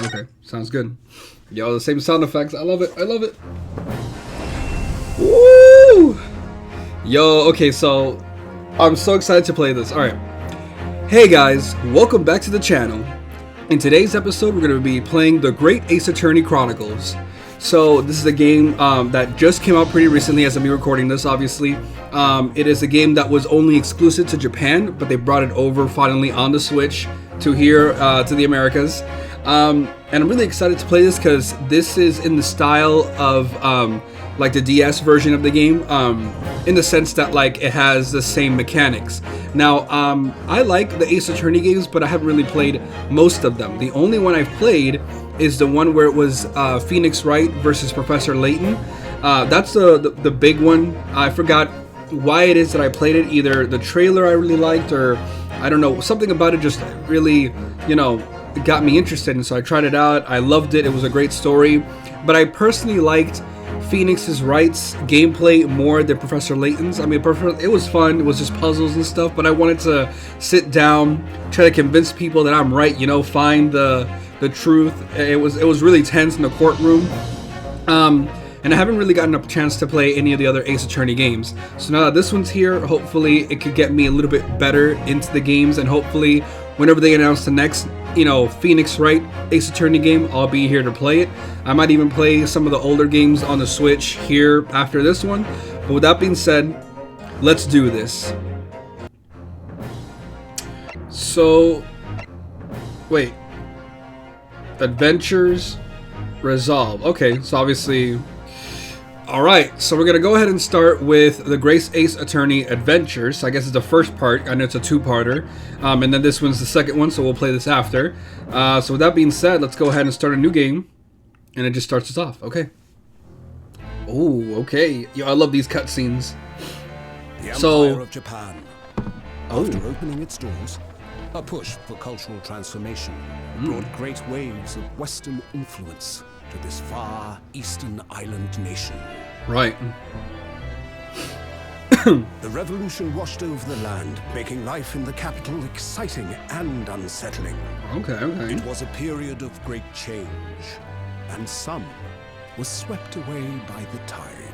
Okay, sounds good. Yo, the same sound effects. I love it. I love it. Woo! Yo, okay, so I'm so excited to play this. All right. Hey guys, welcome back to the channel. In today's episode, we're going to be playing The Great Ace Attorney Chronicles. So this is a game that just came out pretty recently as I'm recording this, obviously. It is a game that was only exclusive to Japan, but they brought it over finally on the Switch to here, to the Americas. And I'm really excited to play this because this is in the style of like the DS version of the game, in the sense that like it has the same mechanics. Now, I like the Ace Attorney games, but I haven't really played most of them. The only one I've played is the one where it was Phoenix Wright versus Professor Layton. That's the big one. I forgot why it is that I played it. Either the trailer I really liked, or I don't know, something about it just really, you know, got me interested. And so I tried it out. I loved it. It was a great story. But I personally liked Phoenix Wright's gameplay more than Professor Layton's. I mean, it was fun. It was just puzzles and stuff. But I wanted to sit down, try to convince people that I'm right. You know, find the truth. It was really tense in the courtroom. And I haven't really gotten a chance to play any of the other Ace Attorney games. So now that this one's here, hopefully it could get me a little bit better into the games, and hopefully whenever they announce the next, you know, Phoenix Wright Ace Attorney game, I'll be here to play it. I might even play some of the older games on the Switch here after this one. But with that being said, let's do this. So, wait. Adventures, resolve. Okay, so obviously... Alright, so we're going to go ahead and start with the Great Ace Attorney Adventures. So I guess it's the first part. I know it's a two-parter. And then this one's the second one, so we'll play this after. So with that being said, let's go ahead and start a new game. And it just starts us off. Okay. Oh, okay. Yo, I love these cutscenes. The Empire of Japan. After opening its doors, a push for cultural transformation brought great waves of Western influence to this far eastern island nation. Right. The revolution washed over the land, making life in the capital exciting and unsettling. Okay. It was a period of great change, and some was swept away by the tide.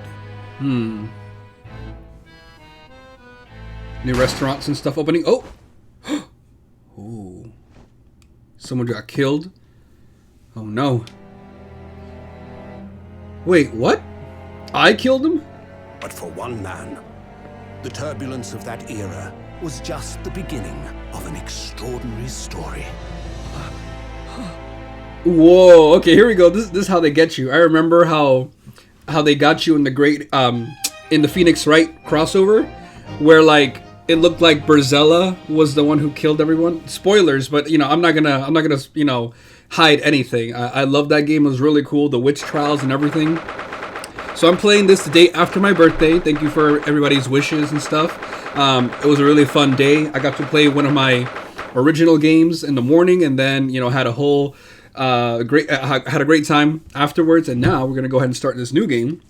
New restaurants and stuff opening. Oh! Ooh. Someone got killed. Oh no. Wait, what? I killed him? But for one man, the turbulence of that era was just the beginning of an extraordinary story. Whoa, okay, here we go. This is how they get you. I remember how they got you in the in the Phoenix Wright crossover, where like it looked like Berzella was the one who killed everyone. Spoilers, but you know, I'm not gonna you know, hide anything. I love that game. It was really cool. The witch trials and everything. So I'm playing this the day after my birthday. Thank you for everybody's wishes and stuff. It was a really fun day. I got to play one of my original games in the morning, and then, you know, had a whole had a great time afterwards. And now we're gonna go ahead and start this new game.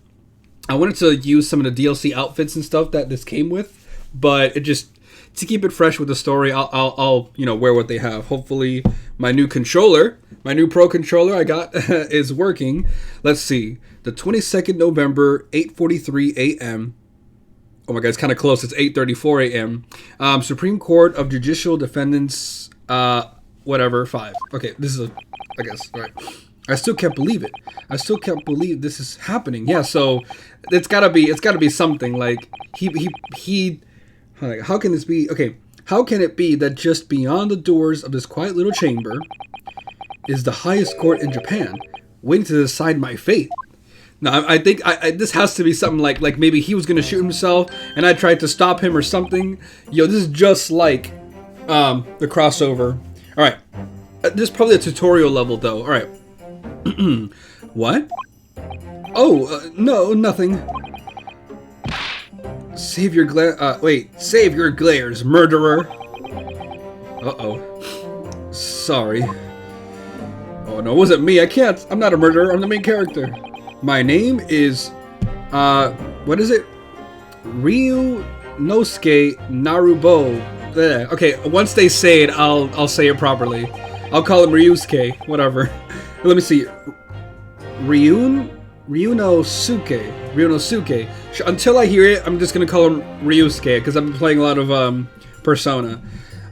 I wanted to use some of the DLC outfits and stuff that this came with, but it just, to keep it fresh with the story, I'll you know, wear what they have. Hopefully my new controller, my new Pro controller I got is working. Let's see. The 22nd November, 8:43 a.m. Oh my god, it's kind of close. It's 8:34 a.m. Supreme Court of Judicial Defendants, whatever, 5. Okay, this is I guess, all right. I still can't believe it. I still can't believe this is happening. Yeah, so it's gotta be something. Like he like, how can this be? Okay, how can it be that just beyond the doors of this quiet little chamber is the highest court in Japan, waiting to decide my fate? Now, I think this has to be something like maybe he was gonna shoot himself and I tried to stop him or something. Yo, this is just like the crossover. All right, this is probably a tutorial level though. All right. What? Oh, no, nothing. Save your save your glares, murderer. Uh-oh. Sorry. Oh no, it wasn't me. I'm not a murderer. I'm the main character. My name is, what is it? Ryunosuke Narubo. Okay, once they say it, I'll say it properly. I'll call him Ryusuke. Whatever. Let me see. Ryunosuke. Until I hear it, I'm just gonna call him Ryusuke because I've been playing a lot of Persona.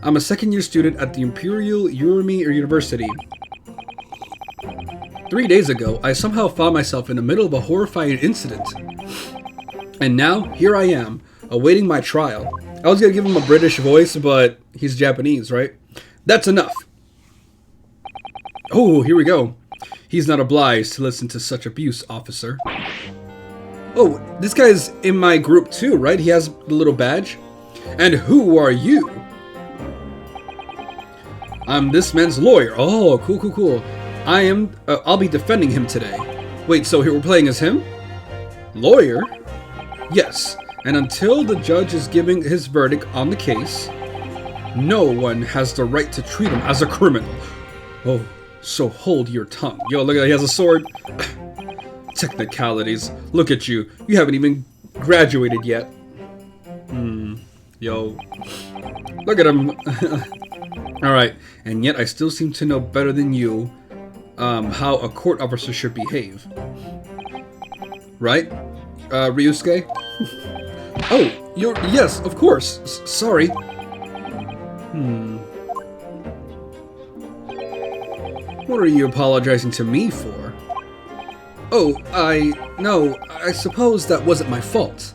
I'm a second-year student at the Imperial Urumi University. 3 days ago, I somehow found myself in the middle of a horrifying incident. And now, here I am, awaiting my trial. I was gonna give him a British voice, but he's Japanese, right? That's enough. Oh, here we go. He's not obliged to listen to such abuse, officer. Oh, this guy's in my group too, right? He has the little badge. And who are you? I'm this man's lawyer. Oh, cool. I'll be defending him today. Wait, so here we're playing as him? Lawyer? Yes, and until the judge is giving his verdict on the case, no one has the right to treat him as a criminal. Oh, so hold your tongue. Yo, look at that, he has a sword. Technicalities. Look at you. You haven't even graduated yet. Yo. Look at him. Alright, and yet I still seem to know better than you how a court officer should behave. Right? Ryusuke? Oh, yes, of course. Sorry. What are you apologizing to me for? Oh, I suppose that wasn't my fault.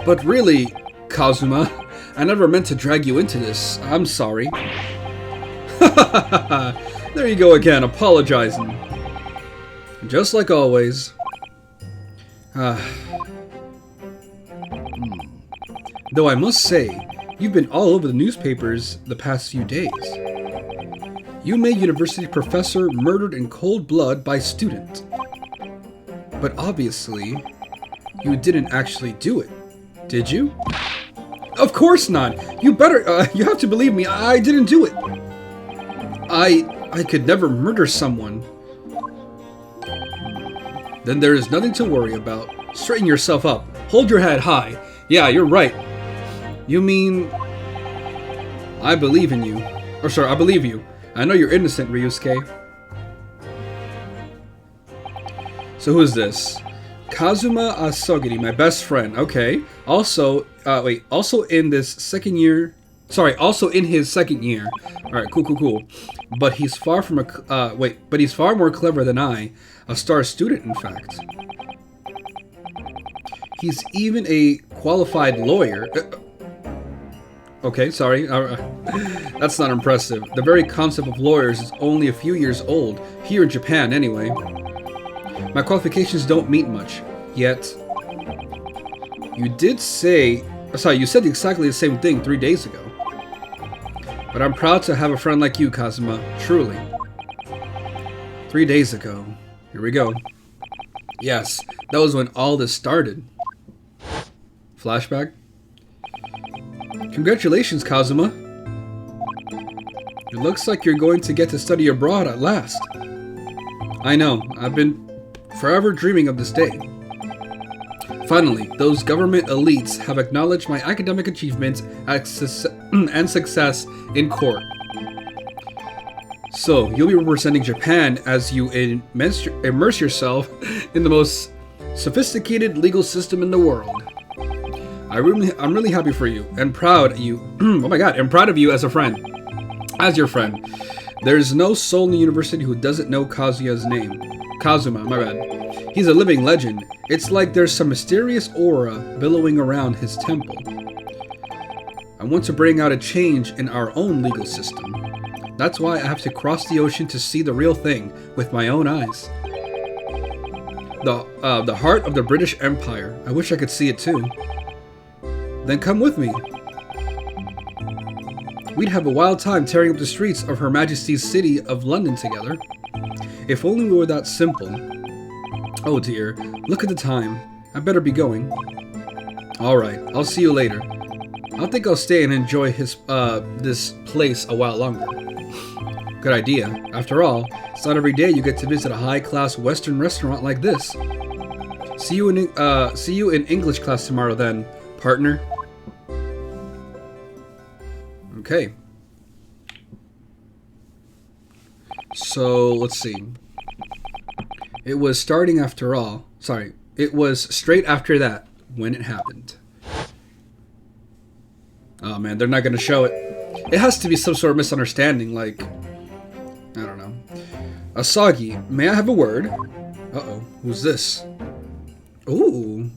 But really, Kazuma, I never meant to drag you into this. I'm sorry. There you go again, apologizing. Just like always. Though I must say, you've been all over the newspapers the past few days. Yume University professor murdered in cold blood by student. But obviously, you didn't actually do it, did you? Of course not! You have to believe me, I didn't do it! I could never murder someone. Then there is nothing to worry about. Straighten yourself up. Hold your head high. Yeah, you're right. You mean... I believe in you. Or sorry, I believe you. I know you're innocent, Ryusuke. So who is this? Kazuma Asogiri, my best friend. Okay. Also, also in this second year... Sorry, also in his second year. Alright, cool. But he's far from a... but he's far more clever than I. A star student, in fact. He's even a qualified lawyer. Okay, sorry. That's not impressive. The very concept of lawyers is only a few years old. Here in Japan, anyway. My qualifications don't mean much. Yet... You said exactly the same thing 3 days ago. But I'm proud to have a friend like you, Kazuma. Truly. 3 days ago. Here we go. Yes, that was when all this started. Flashback. Congratulations, Kazuma. It looks like you're going to get to study abroad at last. I know, I've been forever dreaming of this day. Finally, those government elites have acknowledged my academic achievements and success in court. So, you'll be representing Japan as you immerse yourself in the most sophisticated legal system in the world. I'm really happy for you and proud of you. Oh my god, I'm proud of you as a friend. As your friend. There's no soul in the university who doesn't know Kazuya's name. Kazuma, my bad. He's a living legend. It's like there's some mysterious aura billowing around his temple. I want to bring out a change in our own legal system. That's why I have to cross the ocean to see the real thing with my own eyes. The heart of the British Empire. I wish I could see it too. Then come with me. We'd have a wild time tearing up the streets of Her Majesty's city of London together. If only we were that simple. Oh dear, look at the time. I better be going. Alright, I'll see you later. I think I'll stay and enjoy this place a while longer. Good idea. After all, it's not every day you get to visit a high-class Western restaurant like this. See you in English class tomorrow then, partner. Okay, So, let's see. It was starting after all. Sorry. It was straight after that when it happened. Oh man, they're not going to show it. It has to be some sort of misunderstanding, like... I don't know. Asagi, may I have a word? Uh-oh, who's this? Ooh.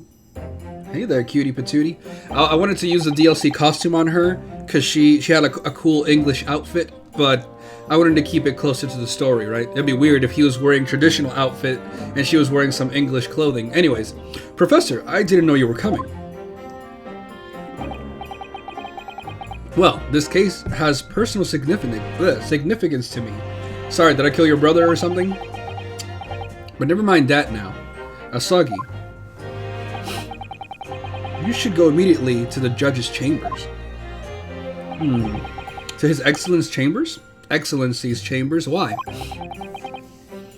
Hey there, cutie patootie. I wanted to use the DLC costume on her, because she had a cool English outfit, but I wanted to keep it closer to the story, right? It'd be weird if he was wearing traditional outfit and she was wearing some English clothing. Anyways, Professor, I didn't know you were coming. Well, this case has personal significance to me. Sorry, did I kill your brother or something? But never mind that now. Asagi, you should go immediately to the judge's chambers. To His Excellency's chambers? Excellency's chambers? Why?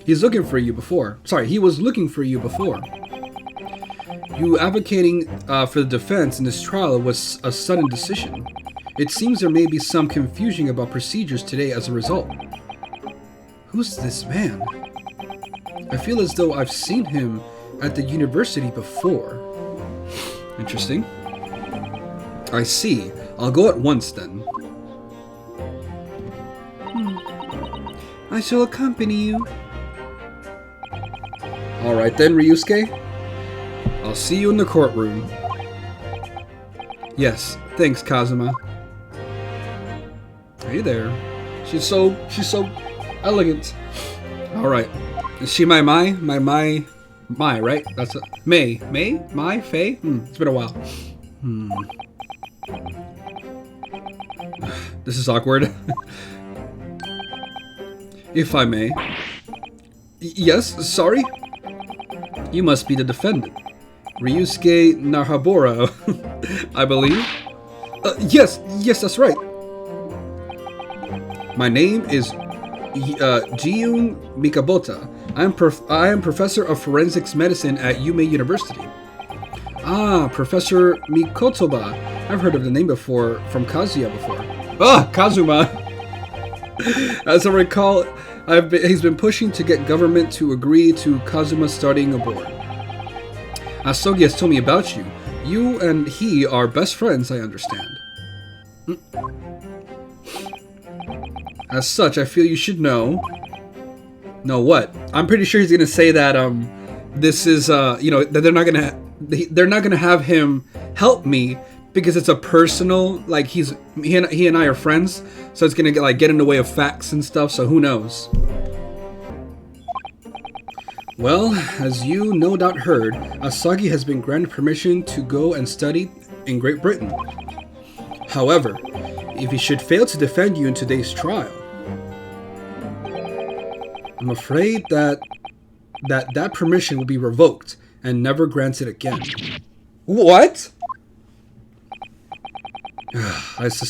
He's looking for you before. Sorry, he was looking for you before. You advocating for the defense in this trial was a sudden decision. It seems there may be some confusion about procedures today as a result. Who's this man? I feel as though I've seen him at the university before. Interesting. I see. I'll go at once then. I shall accompany you. Alright then, Ryusuke. I'll see you in the courtroom. Yes, thanks, Kazuma. Hey there. She's so elegant. Alright. Is she my, right? That's a May, Faye? It's been a while. This is awkward. If I may. Yes, sorry? You must be the defendant. Ryusuke Nahabura, I believe. Yes, that's right. My name is Jiun Mikabota. I am Professor of Forensics Medicine at Yume University. Ah, Professor Mikotoba. I've heard of the name before, from Kazuya before. Ah, Kazuma! As I recall, he's been pushing to get government to agree to Kazuma studying abroad. Asogi has told me about you. You and he are best friends, I understand. As such, I feel you should know... Know what? I'm pretty sure he's gonna say that, this is, that they're not gonna have him help me because it's a personal, like, he and I are friends, so it's gonna get in the way of facts and stuff, so who knows. Well, as you no doubt heard, Asagi has been granted permission to go and study in Great Britain. However, if he should fail to defend you in today's trial, I'm afraid that permission will be revoked and never granted again. What? As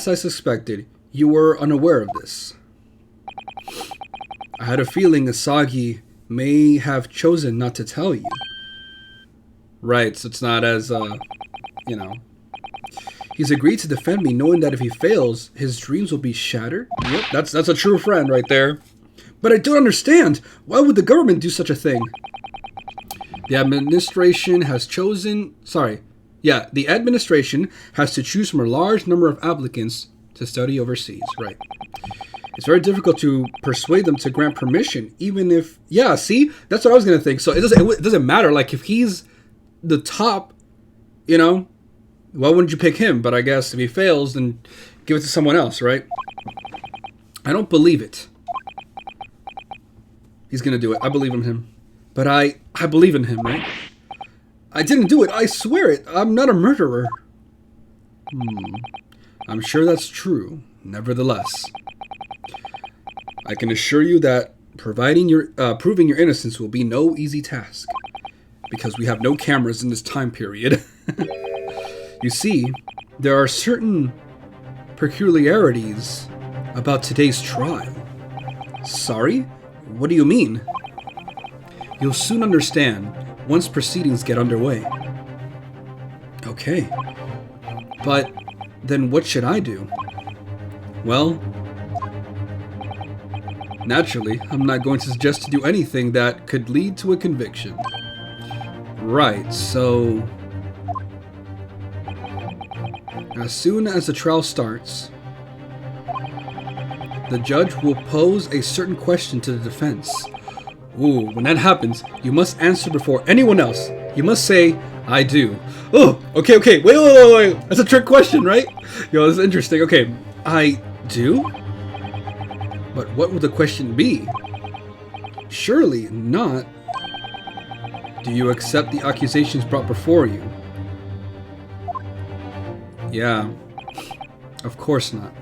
I suspected, you were unaware of this. I had a feeling Asagi may have chosen not to tell you. Right, so it's not as, He's agreed to defend me knowing that if he fails, his dreams will be shattered. Yep, that's a true friend right there. But I don't understand. Why would the government do such a thing? The administration has chosen... the administration has to choose from a large number of applicants to study overseas. Right. It's very difficult to persuade them to grant permission, even if... Yeah, see? That's what I was going to think. So it doesn't matter. Like, if he's the top, why wouldn't you pick him? But I guess if he fails, then give it to someone else, right? I don't believe it. He's going to do it. I believe in him. But I believe in him, right? I didn't do it. I swear it. I'm not a murderer. I'm sure that's true. Nevertheless, I can assure you that proving your innocence will be no easy task, because we have no cameras in this time period. You see, there are certain peculiarities about today's trial. Sorry? What do you mean? You'll soon understand once proceedings get underway. Okay. But then what should I do? Well, Naturally, I'm not going to suggest to do anything that could lead to a conviction. Right, so... as soon as the trial starts, the judge will pose a certain question to the defense. Ooh, when that happens, you must answer before anyone else. You must say, I do. Oh, okay, wait. That's a trick question, right? Yo, this is interesting. Okay, I do? But what would the question be? Surely not. Do you accept the accusations brought before you? Yeah, of course not.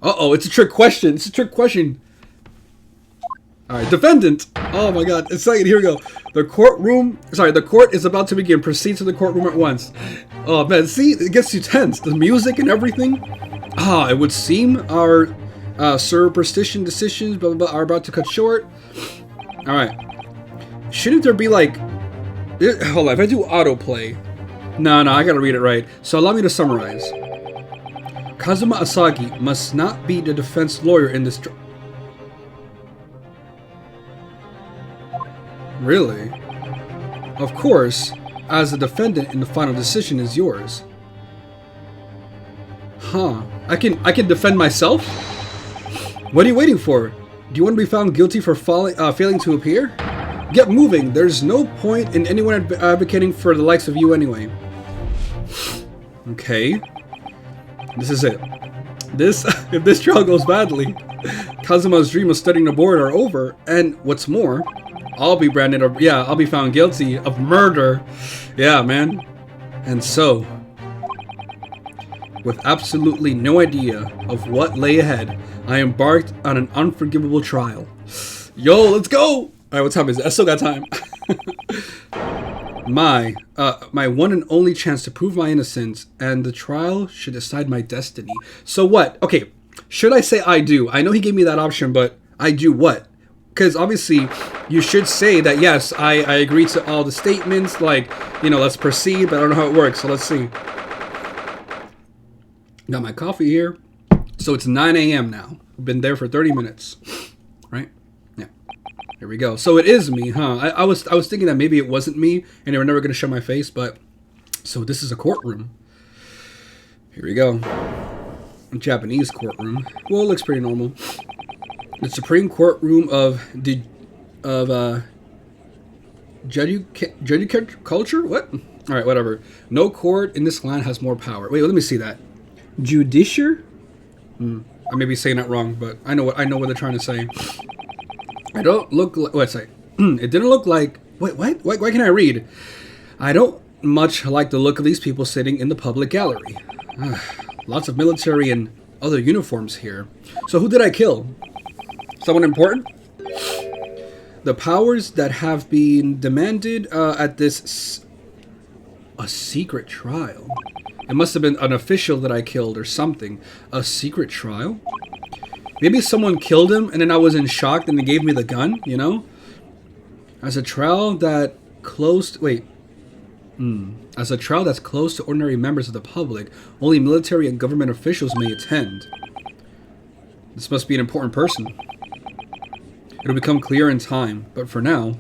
Uh-oh, it's a trick question. It's a trick question. Alright, defendant. Oh my god. It's like, here we go. The court is about to begin. Proceed to the courtroom at once. Oh man, see, it gets you tense. The music and everything. It would seem our superstition decisions blah, blah, blah, are about to cut short. Alright. Shouldn't there be like... hold on, if I do autoplay... No, I gotta read it right. So allow me to summarize. Kazuma Asagi must not be the defense lawyer in this... Really? Of course, as the defendant in the final decision is yours. Huh. I can defend myself? What are you waiting for? Do you want to be found guilty for failing to appear? Get moving. There's no point in anyone advocating for the likes of you anyway. Okay. This is it. If this trial goes badly, Kazuma's dream of studying the board are over, and what's more, I'll be I'll be found guilty of murder. Yeah, man. And so, with absolutely no idea of what lay ahead, I embarked on an unforgivable trial. Yo, let's go! Alright, what time is it? I still got time. My one and only chance to prove my innocence, and the trial should decide my destiny. So what? Okay, should I say I do? I know he gave me that option, but I do what? Because obviously, you should say that, yes, I agree to all the statements, like, let's proceed, but I don't know how it works, so let's see. Got my coffee here. So it's 9 a.m. now. I've been there for 30 minutes, right? Yeah. Here we go. So it is me, huh? I was thinking that maybe it wasn't me, and they were never going to show my face, but... So this is a courtroom. Here we go. A Japanese courtroom. Well, it looks pretty normal. The Supreme Courtroom of Judicature? What? Alright, whatever. No court in this land has more power. Wait, let me see that. Judicature? I may be saying that wrong, but I know what they're trying to say. I don't look like... What's it? It didn't look like... Wait, what? Why can't I read? I don't much like the look of these people sitting in the public gallery. Lots of military and other uniforms here. So who did I kill? Someone important? The powers that have been demanded at this... A secret trial? It must have been an official that I killed or something. A secret trial? Maybe someone killed him and then I was in shock and they gave me the gun, As a trial that close... Wait. As a trial that's closed to ordinary members of the public, only military and government officials may attend. This must be an important person. It'll become clear in time, but for now...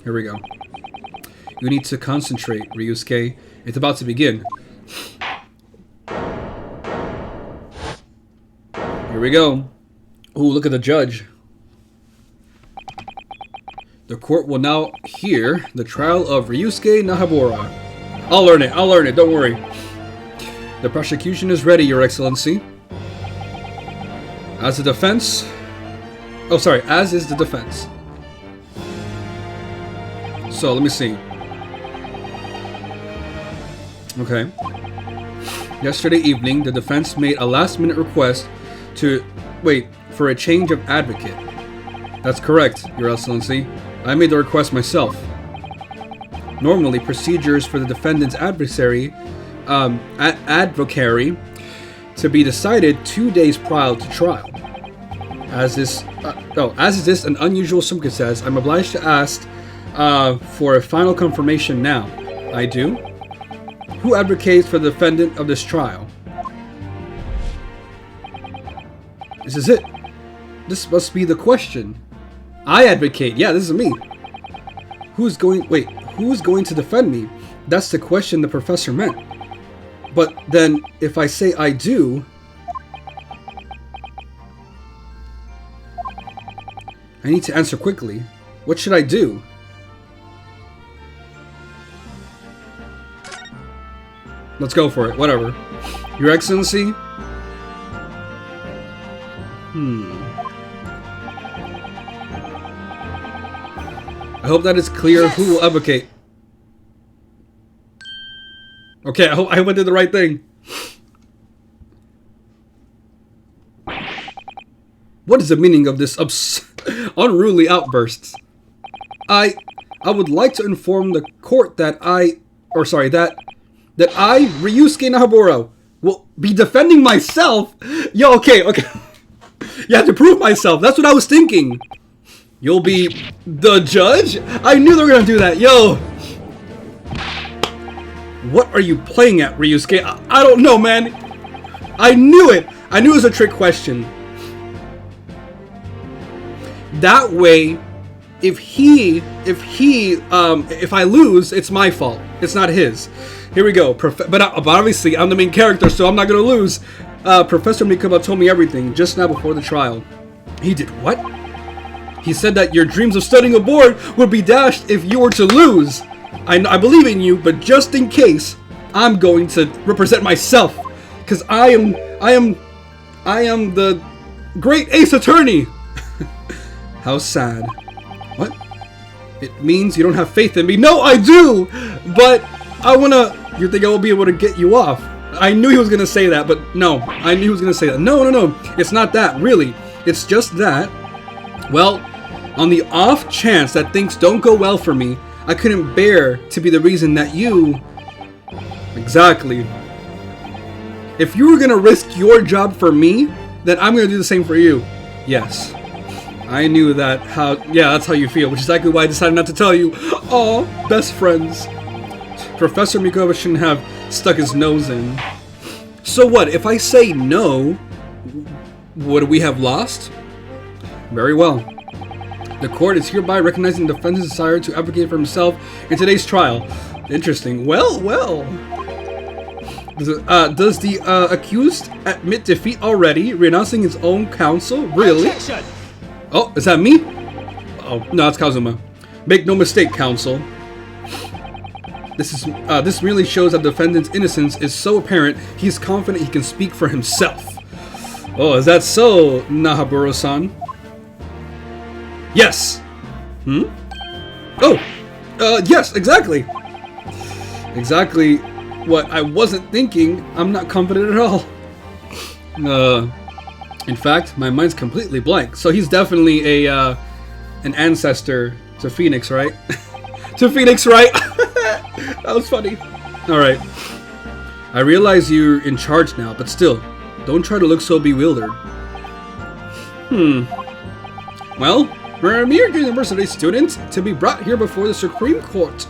Here we go. You need to concentrate, Ryusuke. It's about to begin. Here we go. Ooh, look at the judge. The court will now hear the trial of Ryusuke Nahabura. I'll learn it, don't worry. The prosecution is ready, Your Excellency. As the defense... Oh, sorry, as is the defense. So, let me see. Okay. Yesterday evening, the defense made a last-minute request for a change of advocate. That's correct, Your Excellency. I made the request myself. Normally, procedures for the defendant's advocary to be decided 2 days prior to trial. As is this an unusual circumstance, I'm obliged to ask for a final confirmation now. I do. Who advocates for the defendant of this trial? This is it. This must be the question. I advocate. Yeah, this is me. Who's going to defend me? That's the question the professor meant. But then, if I say I do... I need to answer quickly. What should I do? Let's go for it. Whatever. Your Excellency? I hope that is clear. Who will advocate? Okay, I hope I did the right thing. What is the meaning of this unruly outbursts? I would like to inform the court that I, Ryusuke Nahaburo, will be defending myself. Yo, okay. You have to prove myself. That's what I was thinking. You'll be the judge? I knew they were gonna do that. Yo. What are you playing at, Ryusuke? I don't know, man. I knew it. I knew it was a trick question. That way, if I lose, it's my fault. It's not his. Here we go. But obviously, I'm the main character, so I'm not gonna lose. Professor Mikaba told me everything just now before the trial. He did what? He said that your dreams of studying abroad would be dashed if you were to lose. I believe in you, but just in case, I'm going to represent myself, because I am the great Ace Attorney. How sad. What? It means you don't have faith in me. No, I do, but I wanna. You think I will be able to get you off? I knew he was gonna say that, but no, I knew he was gonna say that. No, it's not that. Really, it's just that. Well, on the off chance that things don't go well for me, I couldn't bear to be the reason that you... Exactly. If you were gonna risk your job for me, then I'm gonna do the same for you. Yes. I knew that that's how you feel, which is exactly why I decided not to tell you. Aw, best friends. Professor Mikova shouldn't have stuck his nose in. So what, if I say no, would we have lost? Very well. The court is hereby recognizing the defendant's desire to advocate for himself in today's trial. Interesting. Well. Does the accused admit defeat already, renouncing his own counsel? Really? Objection! Oh, is that me? Oh, no, it's Kazuma. Make no mistake, counsel. This merely shows that the defendant's innocence is so apparent, he's confident he can speak for himself. Oh, is that so, Nahaburo-san? Yes. Oh, yes, exactly. Exactly what I wasn't thinking. I'm not confident at all. In fact, my mind's completely blank. So he's definitely an ancestor to Phoenix, right? To Phoenix, right? That was funny. All right. I realize you're in charge now, but still, don't try to look so bewildered. Well, we're a mere university student to be brought here before the Supreme Court.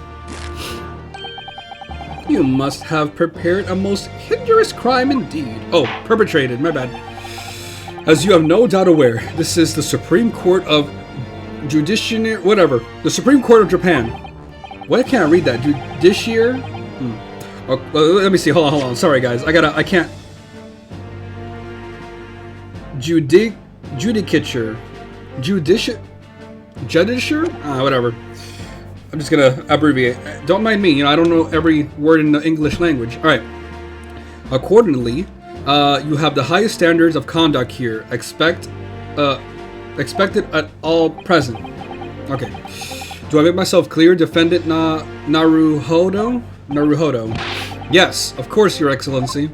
You must have prepared a most hideous crime indeed. Oh, perpetrated, my bad. As you have no doubt aware, this is the Supreme Court of Judiciary, whatever. The Supreme Court of Japan. Why can't I read that? Judiciary? Oh, let me see, hold on. Sorry guys, I can't. Judicature. Judiciary? Whatever. I'm just gonna abbreviate. Don't mind me, I don't know every word in the English language. Alright. Accordingly, you have the highest standards of conduct here. Expected at all present. Okay. Do I make myself clear, Defendant Naruhodo? Yes, of course, Your Excellency.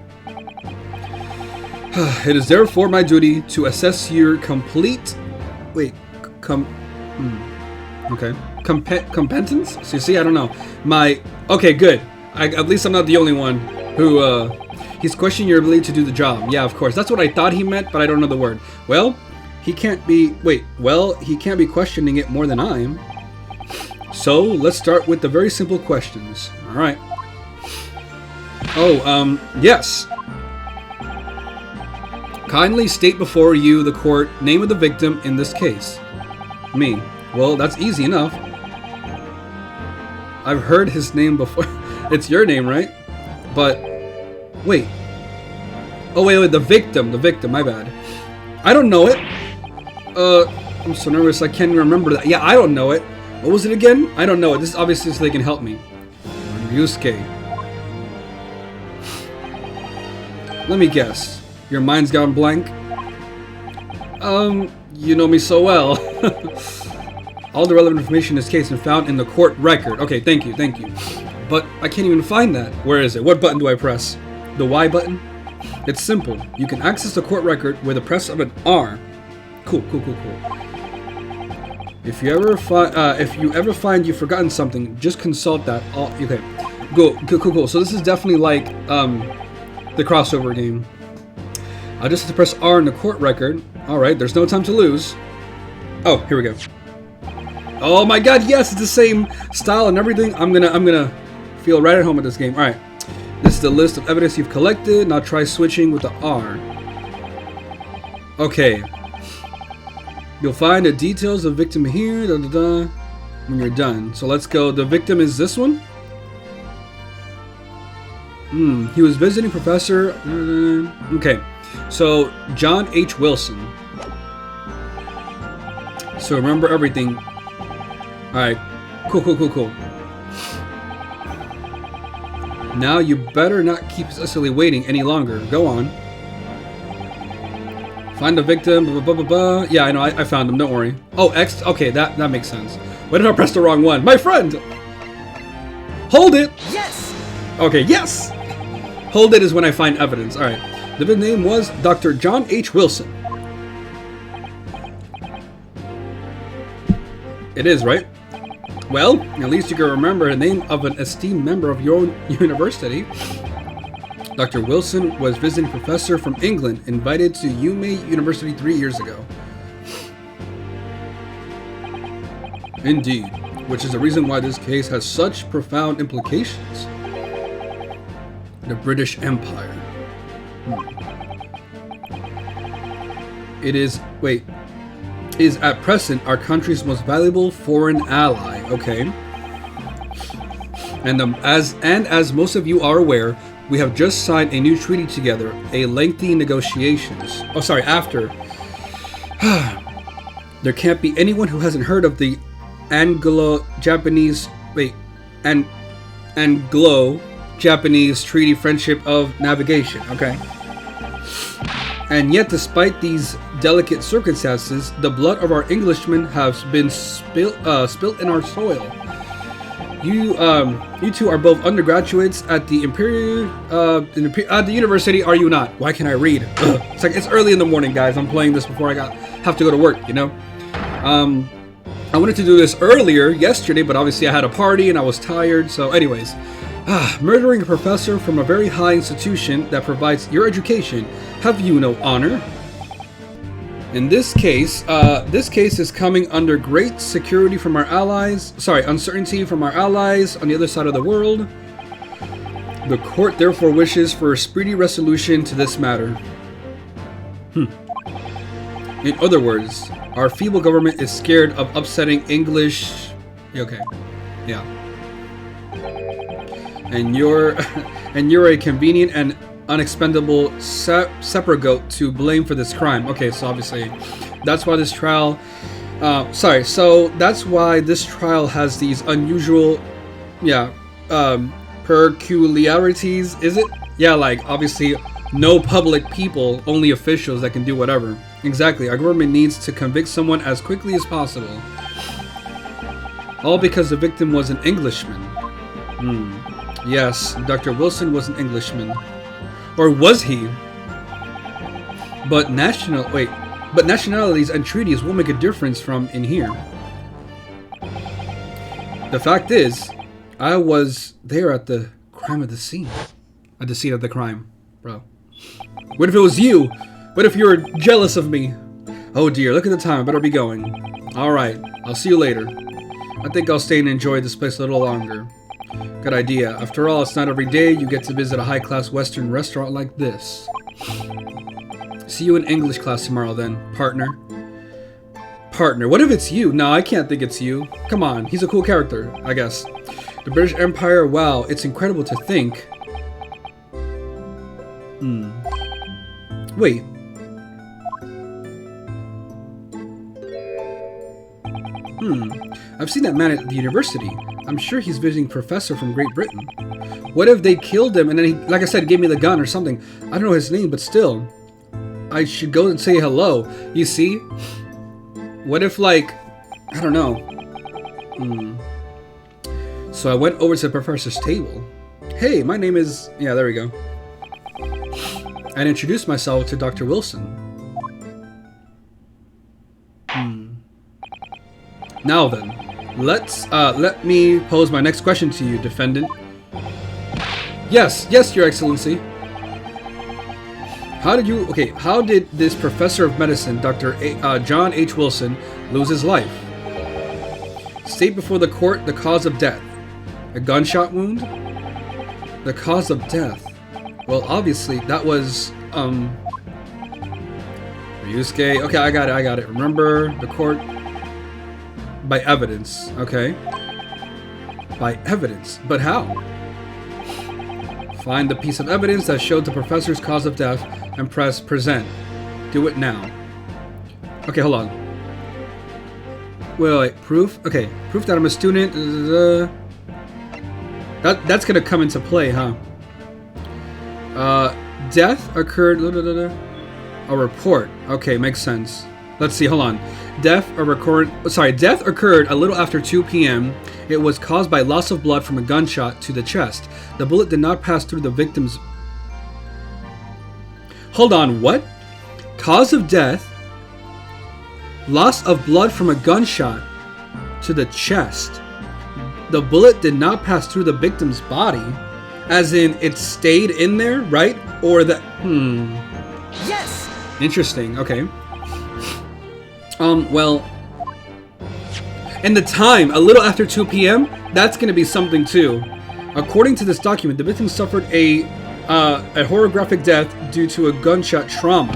It is therefore my duty to assess your complete... Wait, okay. Competence? So you see, I don't know. Okay, good. At least I'm not the only one who, he's questioning your ability to do the job. Yeah, of course. That's what I thought he meant, but I don't know the word. Well, he can't be questioning it more than I am. So, let's start with the very simple questions. Alright. Oh, yes. Kindly state before you, the court, name of the victim in this case. Me. Well, that's easy enough. I've heard his name before. It's your name, right? But, wait. Oh, wait, the victim, my bad. I don't know it. I'm so nervous, I can't even remember that. Yeah, I don't know it. What was it again? I don't know it. This is obviously so they can help me. Ryusuke. Let me guess. Your mind's gone blank? You know me so well. All the relevant information in this case is found in the court record. Okay, thank you. But I can't even find that. Where is it? What button do I press? The Y button? It's simple. You can access the court record with the press of an R. Cool. If you ever find you've forgotten something, just consult that. Okay, cool. So this is definitely like the crossover game. I'll just have to press R in the court record. All right, there's no time to lose. Oh, here we go. Oh my God, yes, it's the same style and everything. I'm gonna feel right at home with this game. All right, this is the list of evidence you've collected. Now try switching with the R. Okay. You'll find the details of the victim here, when you're done. So let's go. The victim is this one. He was visiting professor. Okay. So John H. Wilson. So remember everything. All right. Cool. Now you better not keep Cecily waiting any longer. Go on. Find the victim, blah, blah, blah, blah. Yeah, I know, I found him, don't worry. Oh, X, okay, that makes sense. Why did I press the wrong one? My friend! Hold it! Yes! Okay, yes! Hold it is when I find evidence. Alright. The victim's name was Dr. John H. Wilson. It is, right? Well, at least you can remember the name of an esteemed member of your own university. Dr. Wilson was visiting professor from England, invited to Yume University 3 years ago. Indeed, which is the reason why this case has such profound implications. The British Empire. It is at present our country's most valuable foreign ally, okay? And as most of you are aware, we have just signed a new treaty together, a lengthy negotiations. Oh, sorry, after. There can't be anyone who hasn't heard of the Anglo-Japanese Treaty Friendship of Navigation, okay? And yet, despite these delicate circumstances, the blood of our Englishmen has been spilt in our soil. You two are both undergraduates at the the university, are you not? Why can't I read? Ugh. It's like, it's early in the morning, guys. I'm playing this before I have to go to work, you know? I wanted to do this earlier, yesterday, but obviously I had a party and I was tired, so anyways. Murdering a professor from a very high institution that provides your education. Have you no honor? In this case is coming under great security from our allies. Uncertainty from our allies on the other side of the world. The court therefore wishes for a speedy resolution to this matter. In other words, our feeble government is scared of upsetting English. Okay, yeah. And you're a convenient and unexpendable scapegoat to blame for this crime. Okay, so obviously that's why this trial so that's why this trial has these unusual peculiarities, is it? Yeah, like obviously no public people, only officials that can do whatever. Exactly, our government needs to convict someone as quickly as possible. All because the victim was an Englishman. Yes, Dr. Wilson was an Englishman. Or was he? But nationalities and treaties will make a difference from in here. The fact is, I was there at the crime of the scene. At the scene of the crime, bro. What if it was you? What if you were jealous of me? Oh dear, look at the time, I better be going. Alright, I'll see you later. I think I'll stay and enjoy this place a little longer. Good idea. After all, it's not every day you get to visit a high-class Western restaurant like this. See you in English class tomorrow then, partner. Partner. What if it's you? No, I can't think it's you. Come on, he's a cool character, I guess. The British Empire, wow, it's incredible to think. Wait. I've seen that man at the university. I'm sure he's visiting professor from Great Britain. What if they killed him and then he, like I said, gave me the gun or something? I don't know his name, but still. I should go and say hello. You see? What if, like, I don't know. So I went over to the professor's table. Hey, my name is... Yeah, there we go. And introduced myself to Dr. Wilson. Now then, let me pose my next question to you, defendant. Yes, Your Excellency. How did this professor of medicine, Dr. John H. Wilson, lose his life? State before the court the cause of death. A gunshot wound? The cause of death. Well, obviously, that was, Ryusuke. Okay, I got it. Remember the court... By evidence, okay. By evidence, but how? Find the piece of evidence that showed the professor's cause of death and press present. Do it now. Okay, hold on. Wait, proof? Okay, proof that I'm a student. That's gonna come into play, huh? Death occurred. A report. Okay, makes sense. Let's see, hold on. Death occurred a little after 2 p.m. It was caused by loss of blood from a gunshot to the chest. The bullet did not pass through the victim's... Hold on, what? Cause of death? Loss of blood from a gunshot to the chest. The bullet did not pass through the victim's body. As in, it stayed in there, right? Or the... Yes! Interesting, okay. Well, and the time, a little after 2 p.m., that's going to be something too. According to this document, the victim suffered a horrific death due to a gunshot trauma.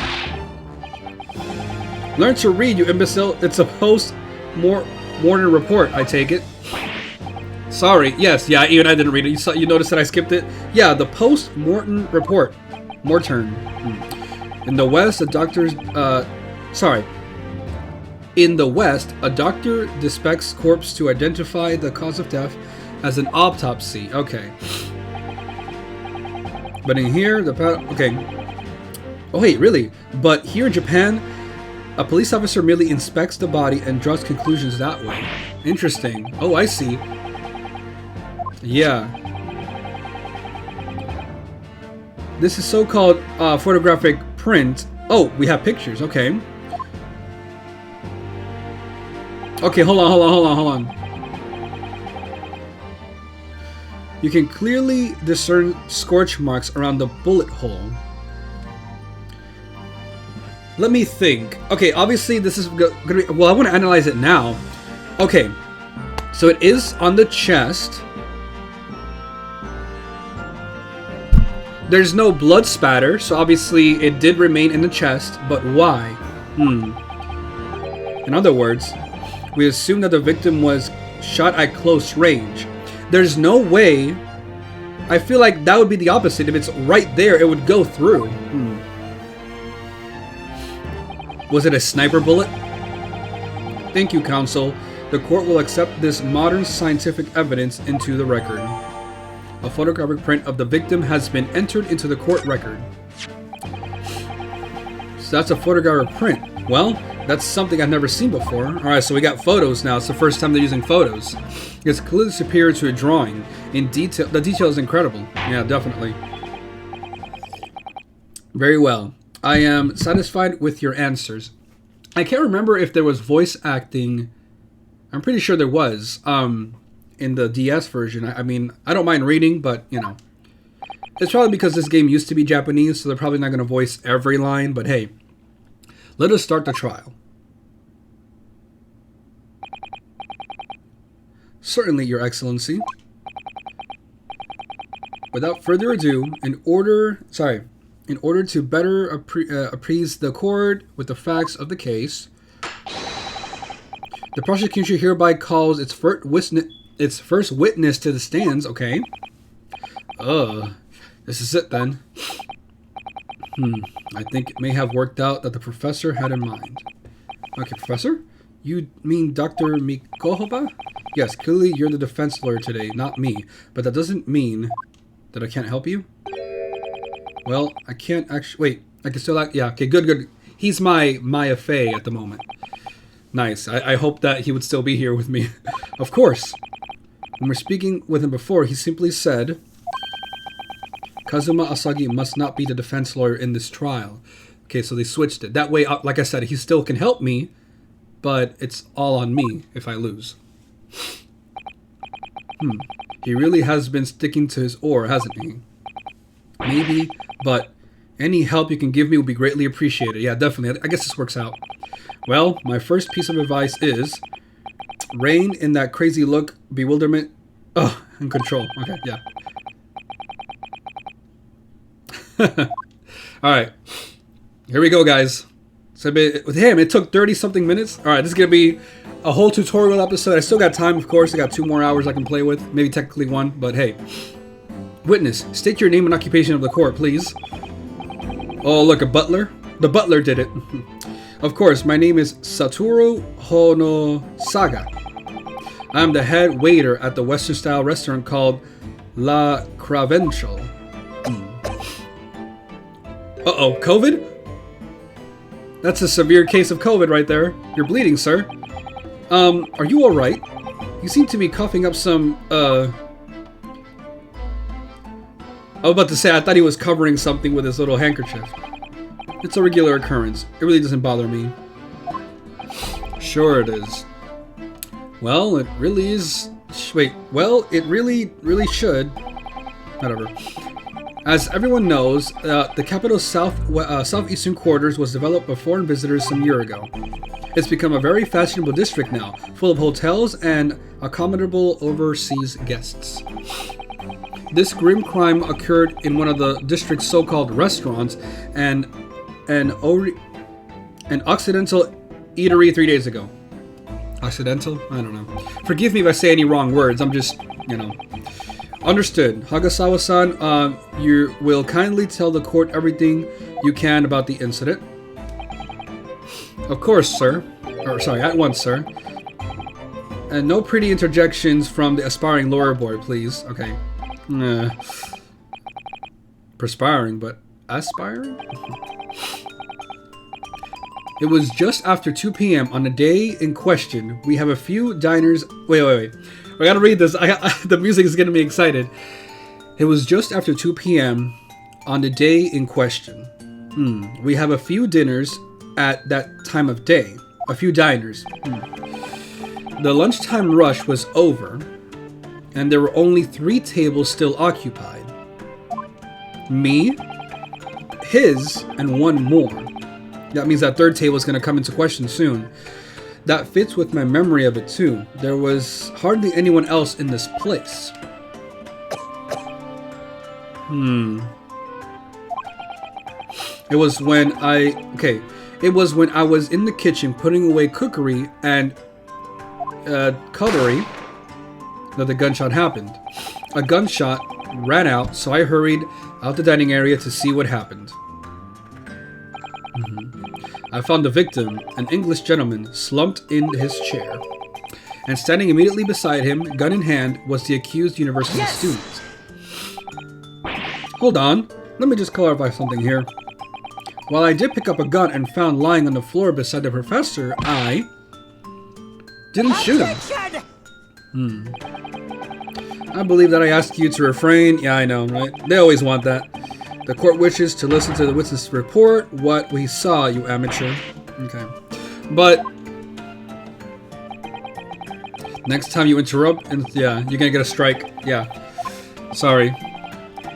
Learn to read, you imbecile. It's a post-mortem report, I take it. Sorry, yes, yeah, even I didn't read it. You noticed that I skipped it? Yeah, the post-mortem report. Mortem. In the West, the doctor's, In the West, a doctor dissects corpse to identify the cause of death as an autopsy. Okay. But in here, okay. Oh, wait, really? But here in Japan, a police officer merely inspects the body and draws conclusions that way. Interesting. Oh, I see. Yeah. This is so-called photographic print. Oh, we have pictures. Okay. Okay, hold on. You can clearly discern scorch marks around the bullet hole. Let me think. Okay, obviously this is gonna be... Well, I want to analyze it now. Okay, so it is on the chest. There's no blood spatter, so obviously it did remain in the chest, but why? In other words... We assume that the victim was shot at close range. There's no way... I feel like that would be the opposite. If it's right there, it would go through. Was it a sniper bullet? Thank you, counsel. The court will accept this modern scientific evidence into the record. A photographic print of the victim has been entered into the court record. So that's a photographic print. Well... That's something I've never seen before. Alright, so we got photos now. It's the first time they're using photos. It's clearly superior to a drawing. In detail, the detail is incredible. Yeah, definitely. Very well. I am satisfied with your answers. I can't remember if there was voice acting. I'm pretty sure there was. In the DS version. I mean, I don't mind reading, but, you know. It's probably because this game used to be Japanese, so they're probably not going to voice every line, but hey. Let us start the trial. Certainly, Your Excellency. Without further ado, In order to better appease the court with the facts of the case, the prosecution hereby calls its first witness to the stands. Okay. This is it then. I think it may have worked out that the professor had in mind. Okay, Professor? You mean Dr. Mikohova? Yes, clearly you're the defense lawyer today, not me. But that doesn't mean that I can't help you? Well, I can't actually... Wait, I can still... Yeah, okay, good. He's my Maya Fey at the moment. Nice. I hope that he would still be here with me. Of course. When we're speaking with him before, he simply said... Kazuma Asagi must not be the defense lawyer in this trial. Okay, so they switched it. That way, like I said, he still can help me, but it's all on me if I lose. He really has been sticking to his oar, hasn't he? Maybe, but any help you can give me will be greatly appreciated. Yeah, definitely. I guess this works out. Well, my first piece of advice is rein in that crazy look, bewilderment, and control. Okay, yeah. Alright, here we go, guys. So with him, it took 30-something minutes. Alright, this is going to be a whole tutorial episode. I still got time, of course. I got 2 more hours I can play with. Maybe technically 1, but hey. Witness, state your name and occupation of the court, please. Oh, look, a butler? The butler did it. Of course, my name is Satoru Honosaga. I'm the head waiter at the Western-style restaurant called La Cravenchal. Uh-oh, COVID? That's a severe case of COVID right there. You're bleeding, sir. Are you alright? You seem to be coughing up some, I was about to say, I thought he was covering something with his little handkerchief. It's a regular occurrence. It really doesn't bother me. Sure it is. Well, it really is... Wait, well, it really should. Whatever. As everyone knows, the capital's southeastern quarters was developed by foreign visitors some year ago. It's become a very fashionable district now, full of hotels and accommodable overseas guests. This grim crime occurred in one of the district's so-called restaurants and an Occidental eatery 3 days ago. Occidental? I don't know. Forgive me if I say any wrong words, I'm just, you know... Understood. Hagasawa-san, you will kindly tell the court everything you can about the incident. Of course, sir. Or, sorry, at once, sir. And no pretty interjections from the aspiring lawyer boy, please. Okay. Perspiring, but aspiring? It was just after 2 p.m. on the day in question. We have a few diners... Wait. I gotta read this. The music is getting me excited. It was just after 2 p.m. on the day in question. We have a few dinners at that time of day. A few diners. The lunchtime rush was over, and there were only 3 tables still occupied. Me, his, and 1 more. That means that 3rd table is going to come into question soon. That fits with my memory of it too. There was hardly anyone else in this place. It was when It was when I was in the kitchen putting away cookery and cutlery that the gunshot happened. A gunshot ran out, so I hurried out the dining area to see what happened. I found the victim, an English gentleman, slumped in his chair. And standing immediately beside him, gun in hand, was the accused university student. Hold on, let me just clarify something here. While I did pick up a gun and found lying on the floor beside the professor, I didn't shoot him. I believe that I asked you to refrain. Yeah, I know, right? They always want that. The court wishes to listen to the witness report what we saw, you amateur. Okay. But next time you interrupt, and yeah, you're gonna get a strike. Yeah. Sorry.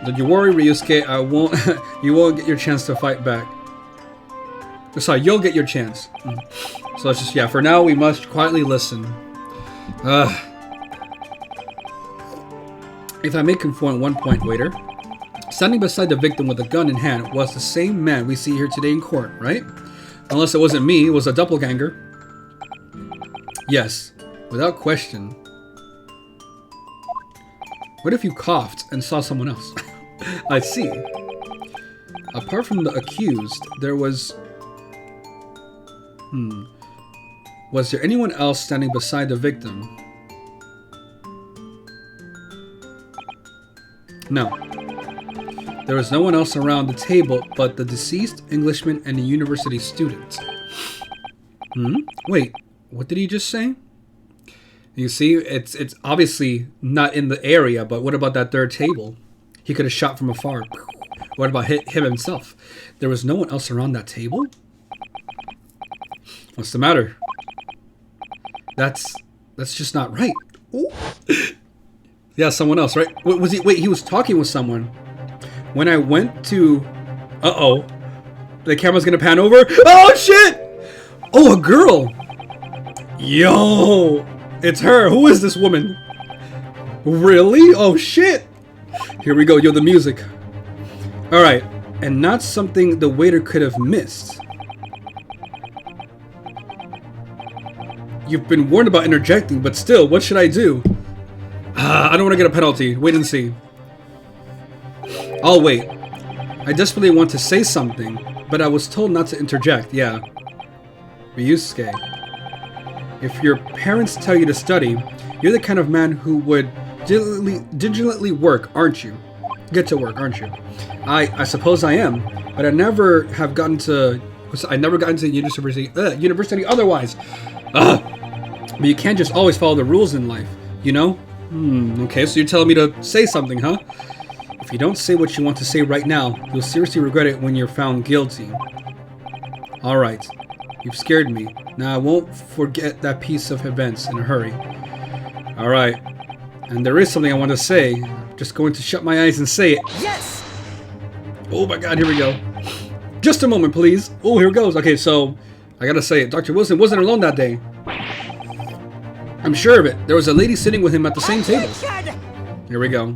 Don't you worry, Ryusuke. I won't. You won't get your chance to fight back. Sorry, you'll get your chance. So let's just for now we must quietly listen. If I may conform one point, waiter. Standing beside the victim with a gun in hand was the same man we see here today in court, right? Unless it wasn't me, it was a doppelganger. Yes, without question. What if you coughed and saw someone else? I see. Apart from the accused, there was... Was there anyone else standing beside the victim? No. There was no one else around the table but the deceased Englishman and the university student. Wait, what did he just say? You see, it's obviously not in the area, but what about that third table? He could have shot from afar. What about him himself? There was no one else around that table? What's the matter? That's just not right. Ooh. Yeah, someone else, right? What was he? Wait, he was talking with someone. When I went to... Uh-oh. The camera's gonna pan over. Oh, shit! Oh, a girl! Yo! It's her. Who is this woman? Really? Oh, shit! Here we go. Yo, the music. Alright. And not something the waiter could have missed. You've been warned about interjecting, but still, what should I do? I don't want to get a penalty. Wait and see. I'll wait. I desperately want to say something, but I was told not to interject. Yeah. Ryusuke. If your parents tell you to study, you're the kind of man who would diligently work, aren't you? Get to work, aren't you? I suppose I am, but I never got into university otherwise. But you can't just always follow the rules in life, you know? Okay, so you're telling me to say something, huh? If you don't say what you want to say right now, you'll seriously regret it when you're found guilty. Alright, you've scared me. Now I won't forget that piece of events in a hurry. Alright, and there is something I want to say. I'm just going to shut my eyes and say it. Yes! Oh my god, here we go. Just a moment, please. Oh, here it goes. Okay, so I gotta say it. Dr. Wilson wasn't alone that day. I'm sure of it. There was a lady sitting with him at the same table. Here we go.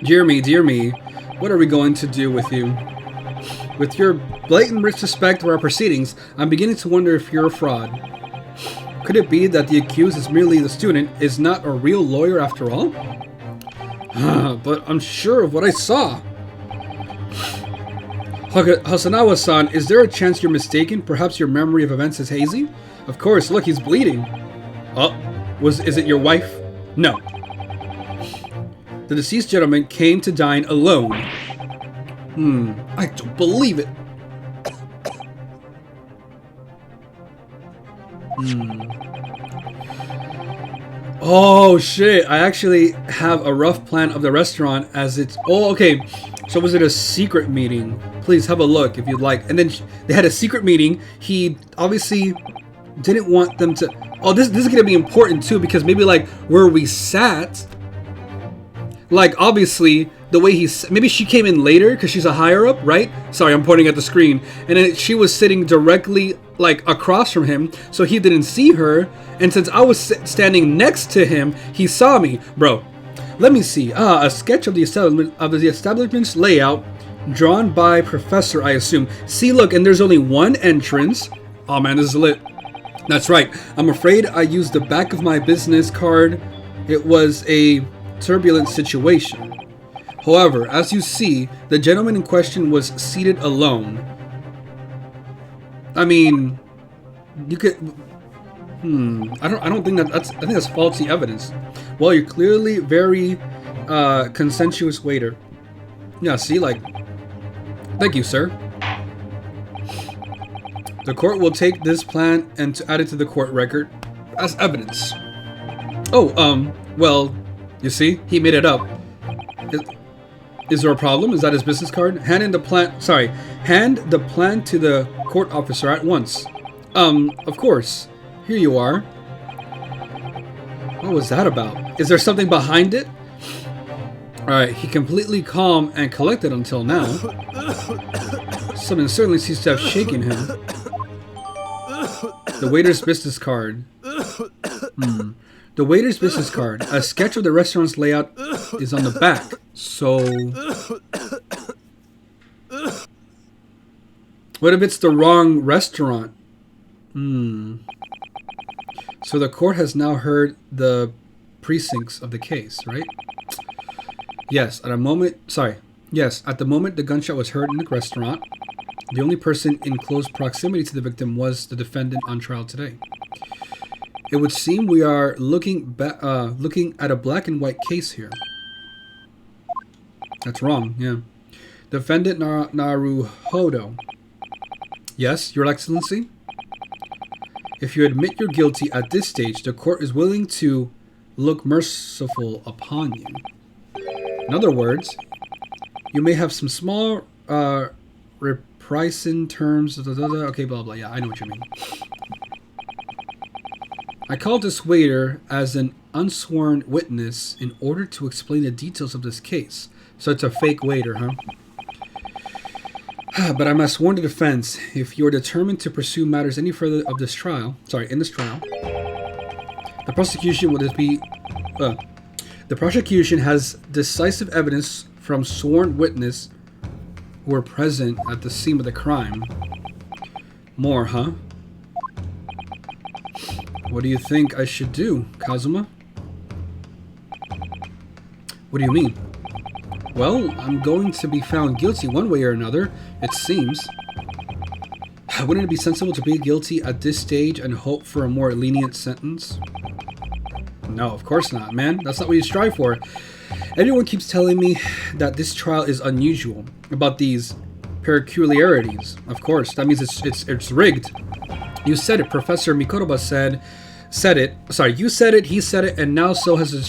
Dear me, what are we going to do with you? With your blatant disrespect of our proceedings, I'm beginning to wonder if you're a fraud. Could it be that the accused is merely the student, is not a real lawyer after all? But I'm sure of what I saw. Hasanawa-san, is there a chance you're mistaken? Perhaps your memory of events is hazy? Of course, look, he's bleeding. Oh, is it your wife? No. The deceased gentleman came to dine alone. I don't believe it. Oh shit, I actually have a rough plan of the restaurant as it's... Oh, okay. So was it a secret meeting? Please have a look if you'd like. And then they had a secret meeting. He obviously didn't want them to... Oh, this is going to be important too, because maybe like where we sat... Like, obviously, the way maybe she came in later because she's a higher up, right? Sorry, I'm pointing at the screen. And then she was sitting directly, like, across from him, so he didn't see her. And since I was standing next to him, he saw me. Bro, let me see. A sketch of the establishment's layout, drawn by Professor, I assume. See, look, and there's only one entrance. Oh, man, this is lit. That's right. I'm afraid I used the back of my business card. It was a... turbulent situation. However, as you see, the gentleman in question was seated alone. I mean, you could... I don't think I think that's faulty evidence. Well, you're clearly very consensuous waiter. Yeah, see, like... Thank you, sir. The court will take this plan and to add it to the court record as evidence. Oh, well... You see, he made it up. Is there a problem? Is that his business card? Hand the plan to the court officer at once. Of course. Here you are. What was that about? Is there something behind it? Alright, he completely calm and collected until now. Something certainly seems to have shaken him. The waiter's business card. The waiter's business card. A sketch of the restaurant's layout is on the back. So what if it's the wrong restaurant? So the court has now heard the precincts of the case, right? Yes, at the moment the gunshot was heard in the restaurant. The only person in close proximity to the victim was the defendant on trial today. It would seem we are looking at a black and white case here. That's wrong, yeah. Defendant Naruhodo. Yes, Your Excellency? If you admit you're guilty at this stage, the court is willing to look merciful upon you. In other words, you may have some small reprisal terms. Okay, blah, blah. Yeah, I know what you mean. I called this waiter as an unsworn witness in order to explain the details of this case. So it's a fake waiter, huh? But I must warn the defense, if you are determined to pursue matters any further in this trial, the prosecution has decisive evidence from sworn witnesses who were present at the scene of the crime. More, huh? What do you think I should do, Kazuma? What do you mean? Well, I'm going to be found guilty one way or another, it seems. Wouldn't it be sensible to plead guilty at this stage and hope for a more lenient sentence? No, of course not, man. That's not what you strive for. Everyone keeps telling me that this trial is unusual, about these peculiarities. Of course, that means it's rigged. You said it. Professor Mikotoba said it. Sorry, you said it, he said it, and now so has the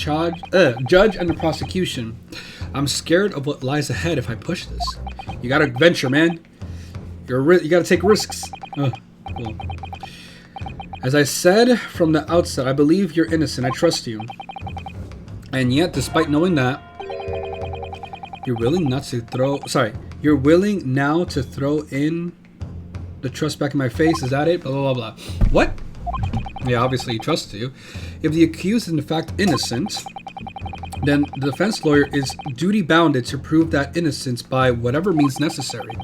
judge and the prosecution. I'm scared of what lies ahead if I push this. You gotta venture, man. You gotta take risks. Cool. As I said from the outset, I believe you're innocent. I trust you. And yet, despite knowing that, you're willing now to throw in the trust back in my face. Is that it? Blah, blah, blah, blah. What? Yeah, obviously he trusts you. If the accused is in fact innocent, then the defense lawyer is duty-bounded to prove that innocence by whatever means necessary.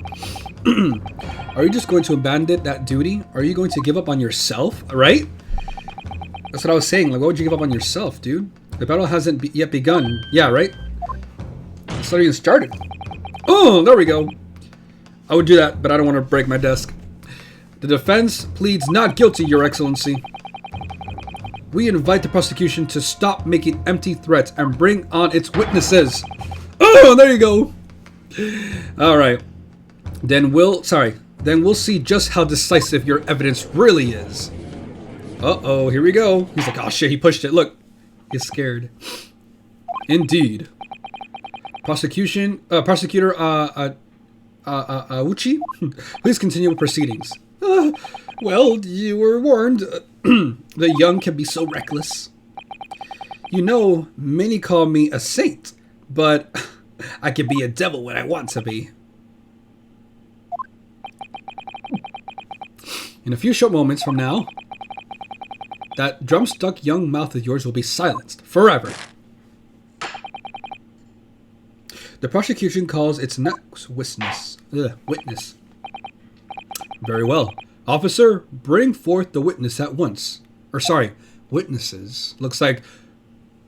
Are you just going to abandon that duty? Are you going to give up on yourself? Right? That's what I was saying. Like, why would you give up on yourself, dude? The battle hasn't yet begun. Yeah, right? It's not even started. Oh, there we go. I would do that, but I don't want to break my desk. The defense pleads not guilty, Your Excellency. We invite the prosecution to stop making empty threats and bring on its witnesses. Oh, there you go. All right. Then we'll see just how decisive your evidence really is. Uh-oh, here we go. He's like, oh shit, he pushed it. Look, he's scared. Indeed. Prosecutor Uchi, please continue with proceedings. Well, you were warned. The young can be so reckless. You know, many call me a saint, but I can be a devil when I want to be. In a few short moments from now, that drum-stuck young mouth of yours will be silenced forever. The prosecution calls its next witness. Very well. Officer, bring forth the witness at once. Witnesses. Looks like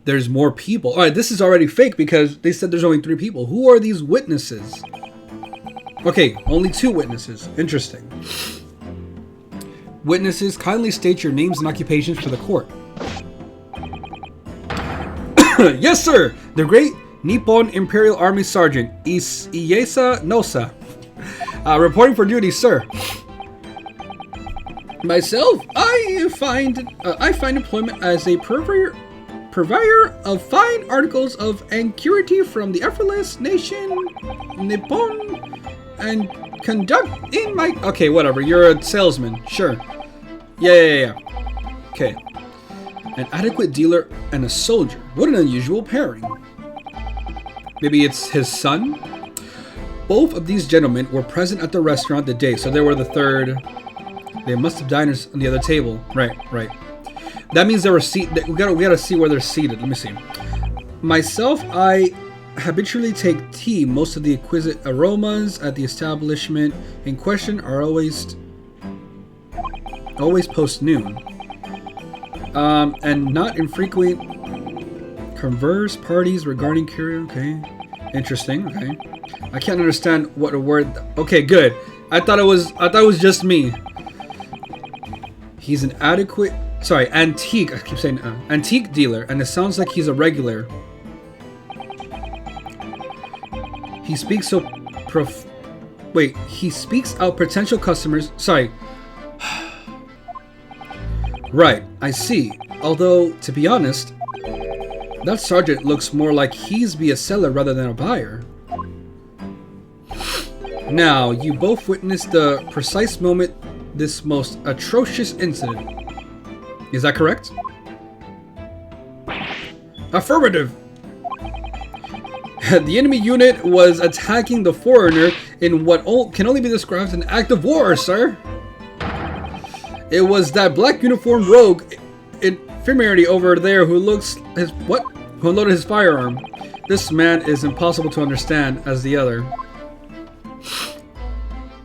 there's more people. Alright, this is already fake because they said there's only 3 people. Who are these witnesses? Okay, only 2 witnesses. Interesting. Witnesses, kindly state your names and occupations for the court. Yes, sir! The great Nippon Imperial Army Sergeant Iesa Nosa. Reporting for duty, sir. Myself, I find employment as a purveyor of fine articles of antiquity from the effortless nation Nippon and conduct in my... Okay, whatever. You're a salesman. Sure. Yeah. Okay. An adequate dealer and a soldier. What an unusual pairing. Maybe it's his son? Both of these gentlemen were present at the restaurant the day, so they were the third... They must have diners on the other table. Right. That means they were seated. We gotta see where they're seated. Let me see. Myself, I habitually take tea. Most of the exquisite aromas at the establishment in question are always post noon. And not infrequent converse parties regarding karaoke. Okay, interesting. Okay, I can't understand what a word. Okay, good. I thought it was just me. He's an antique. I keep saying antique dealer, and it sounds like he's a regular. He speaks so he speaks out potential customers. Sorry. Right, I see. Although, to be honest, that sergeant looks more like he's be a seller rather than a buyer. Now, you both witnessed the precise moment this most atrocious incident. Is that correct? Affirmative! The enemy unit was attacking the foreigner in what can only be described as an act of war, sir. It was that black uniformed rogue infirmary over there who unloaded his firearm. This man is impossible to understand as the other.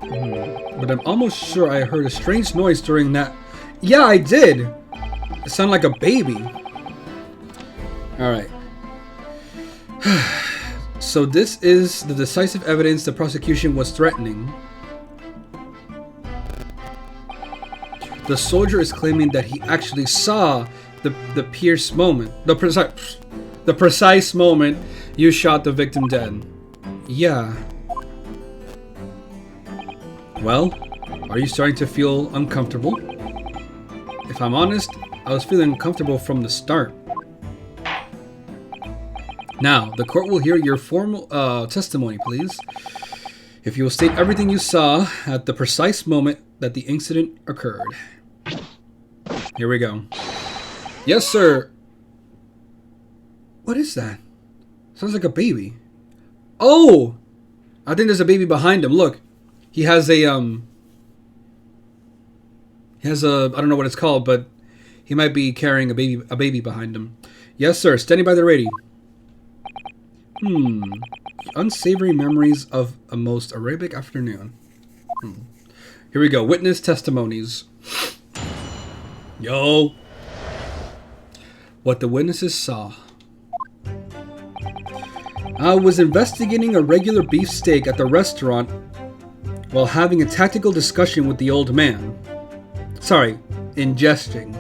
But I'm almost sure I heard a strange noise during that. Yeah, I did. It sounded like a baby. Alright. So this is the decisive evidence the prosecution was threatening. The soldier is claiming that he actually saw the precise moment you shot the victim dead. Yeah. Well, are you starting to feel uncomfortable? If I'm honest, I was feeling uncomfortable from the start. Now, the court will hear your formal testimony, please. If you will state everything you saw at the precise moment that the incident occurred. Here we go. Yes, sir. What is that? Sounds like a baby. Oh! I think there's a baby behind him. Look. He has a, I don't know what it's called, but he might be carrying a baby behind him. Yes, sir. Standing by the ready. Unsavory memories of a most Arabic afternoon. Here we go. Witness testimonies. Yo. What the witnesses saw. I was investigating a regular beefsteak at the restaurant while having a tactical discussion with the old man. Sorry, ingesting.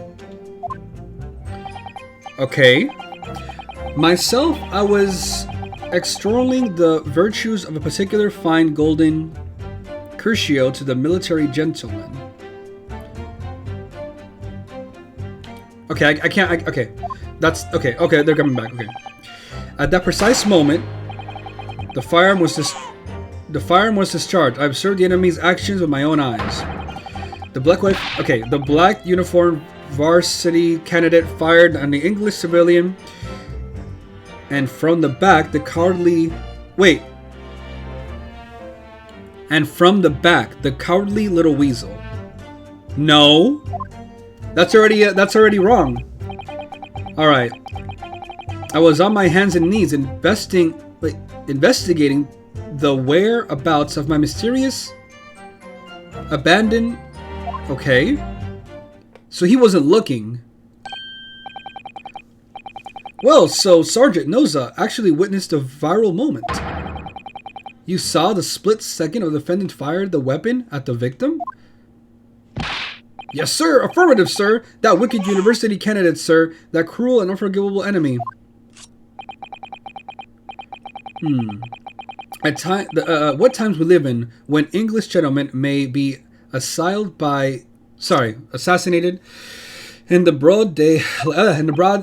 Okay. Myself, I was extolling the virtues of a particular fine golden crucio to the military gentleman. Okay, I can't. Okay, that's okay. Okay, they're coming back. Okay. At that precise moment, the firearm was discharged. I observed the enemy's actions with my own eyes. The black uniformed varsity candidate fired on the English civilian, and from the back, the cowardly little weasel. No, that's already wrong. All right. I was on my hands and knees investigating the whereabouts of my mysterious abandoned. Okay. So he wasn't looking. Well, so Sergeant Noza actually witnessed a viral moment. You saw the split second of the defendant fired the weapon at the victim? Yes, sir. Affirmative, sir. That wicked university candidate, sir. That cruel and unforgivable enemy. What times we live in when English gentlemen may be assassinated in the broad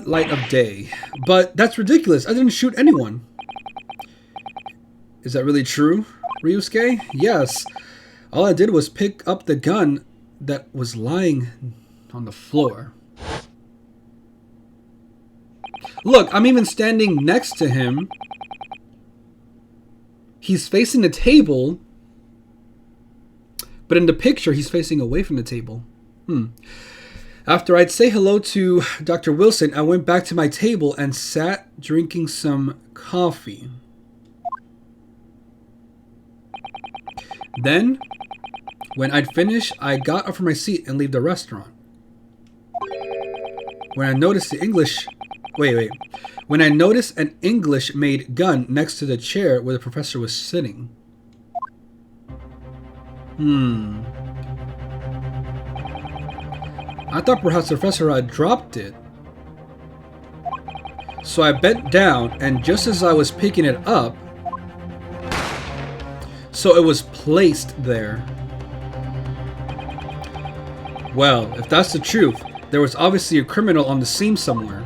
light of day. But that's ridiculous. I didn't shoot anyone. Is that really true, Ryusuke? Yes. All I did was pick up the gun that was lying on the floor. Look, I'm even standing next to him. He's facing the table, but in the picture, he's facing away from the table. After I'd say hello to Dr. Wilson, I went back to my table and sat drinking some coffee. Then, when I'd finished, I got up from my seat and leave the restaurant. When I noticed the English... Wait. When I noticed an English-made gun next to the chair where the professor was sitting. I thought perhaps the professor had dropped it. So I bent down, and just as I was picking it up, so it was placed there. Well, if that's the truth, there was obviously a criminal on the scene somewhere.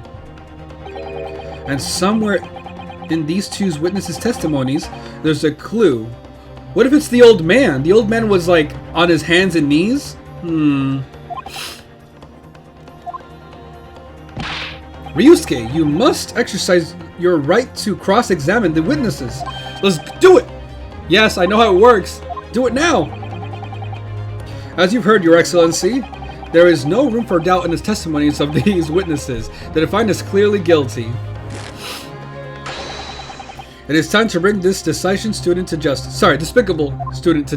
And somewhere in these two witnesses' testimonies, there's a clue. What if it's the old man? The old man was like on his hands and knees? Ryusuke, you must exercise your right to cross-examine the witnesses. Let's do it! Yes, I know how it works. Do it now! As you've heard, Your Excellency, there is no room for doubt in the testimonies of these witnesses. The defendant is clearly guilty. It is time to bring this despicable student to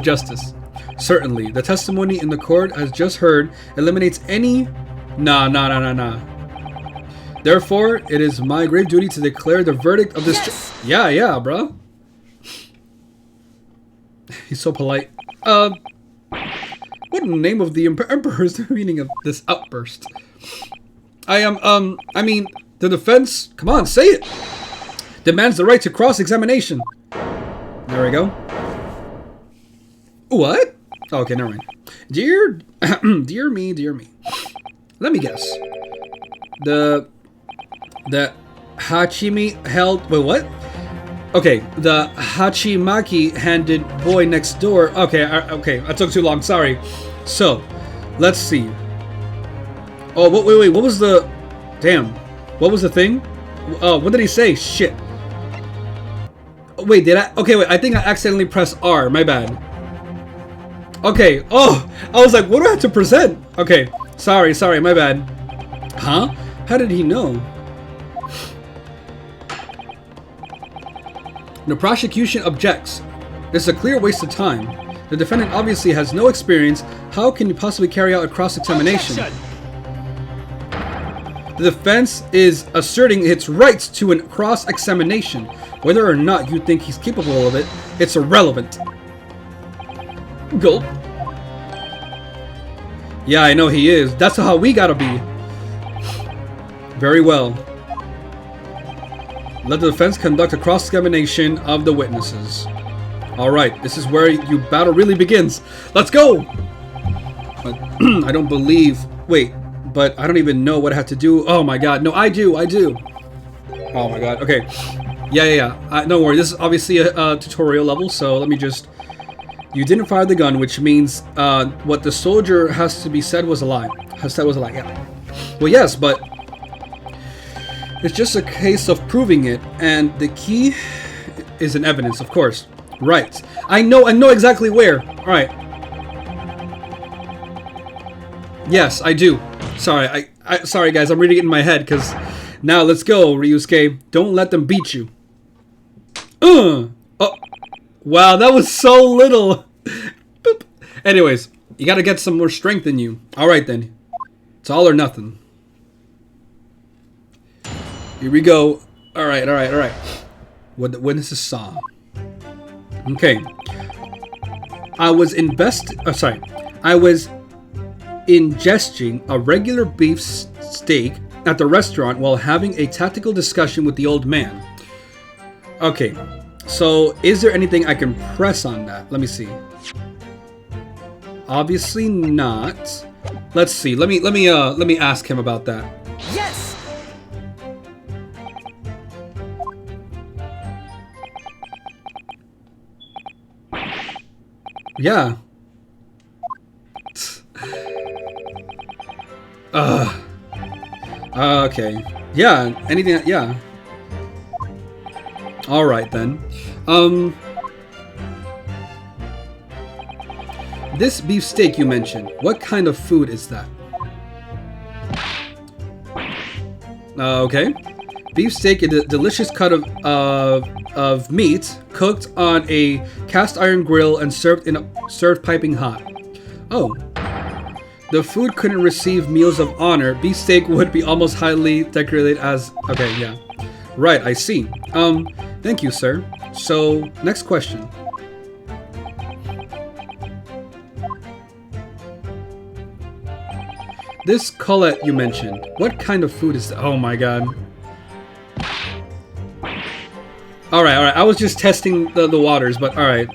justice. Certainly, the testimony in the court as just heard eliminates any... Nah. Therefore, it is my grave duty to declare the verdict of this... Yes! Yeah, bro. He's so polite. What in the name of the Emperor is the meaning of this outburst? I mean, the defense... Come on, say it! Demands the right to cross-examination. There we go. What? Oh, okay, never mind. Dear me. Let me guess. The Hachimi held... Wait, what? Okay, the Hachimaki-handed boy next door... Okay, I took too long, sorry. So, let's see. Oh, wait, what was the... Damn. What was the thing? Oh, what did he say? Shit. Wait, did I... Okay, wait, I think I accidentally pressed R. My bad. Okay. Oh, I was like, what do I have to present? Okay, sorry, my bad. Huh? How did he know? The prosecution objects. It's a clear waste of time. The defendant obviously has no experience. How can you possibly carry out a cross-examination? The defense is asserting its rights to a cross-examination. Whether or not you think he's capable of it, it's irrelevant. Gulp. Yeah, I know he is. That's how we gotta be. Very well. Let the defense conduct a cross-examination of the witnesses. Alright, this is where your battle really begins. Let's go! I don't believe... Wait, but I don't even know what I have to do. Oh my god, no, I do. Oh my god, okay. Yeah. Don't worry, this is obviously a tutorial level, so let me just... You didn't fire the gun, which means what the soldier has to be said was a lie. Yeah. Well, yes, but... It's just a case of proving it, and the key is in evidence, of course. Right. I know exactly where. Alright. Yes, I do. Sorry, sorry guys, I'm reading it in my head, because... Now, let's go, Ryusuke. Don't let them beat you. Oh! Wow, that was so little! Boop. Anyways, you gotta get some more strength in you. Alright then. It's all or nothing. Here we go. Alright. What the witnesses saw. Okay. I was ingesting a regular beef steak at the restaurant while having a tactical discussion with the old man. Okay. So, is there anything I can press on that? Let me see. Obviously not. Let's see. Let me ask him about that. Yes. Yeah. Okay. Yeah. Anything? Yeah. All right then. This beef steak you mentioned. What kind of food is that? Okay. Beefsteak, a delicious cut of meat cooked on a cast iron grill and served piping hot. Oh. The food couldn't receive meals of honor. Beefsteak would be almost highly decorated as... Okay, yeah. Right, I see. Thank you, sir. So, next question. This Colette you mentioned, what kind of food is that? Oh my god. Alright, I was just testing the waters, but alright.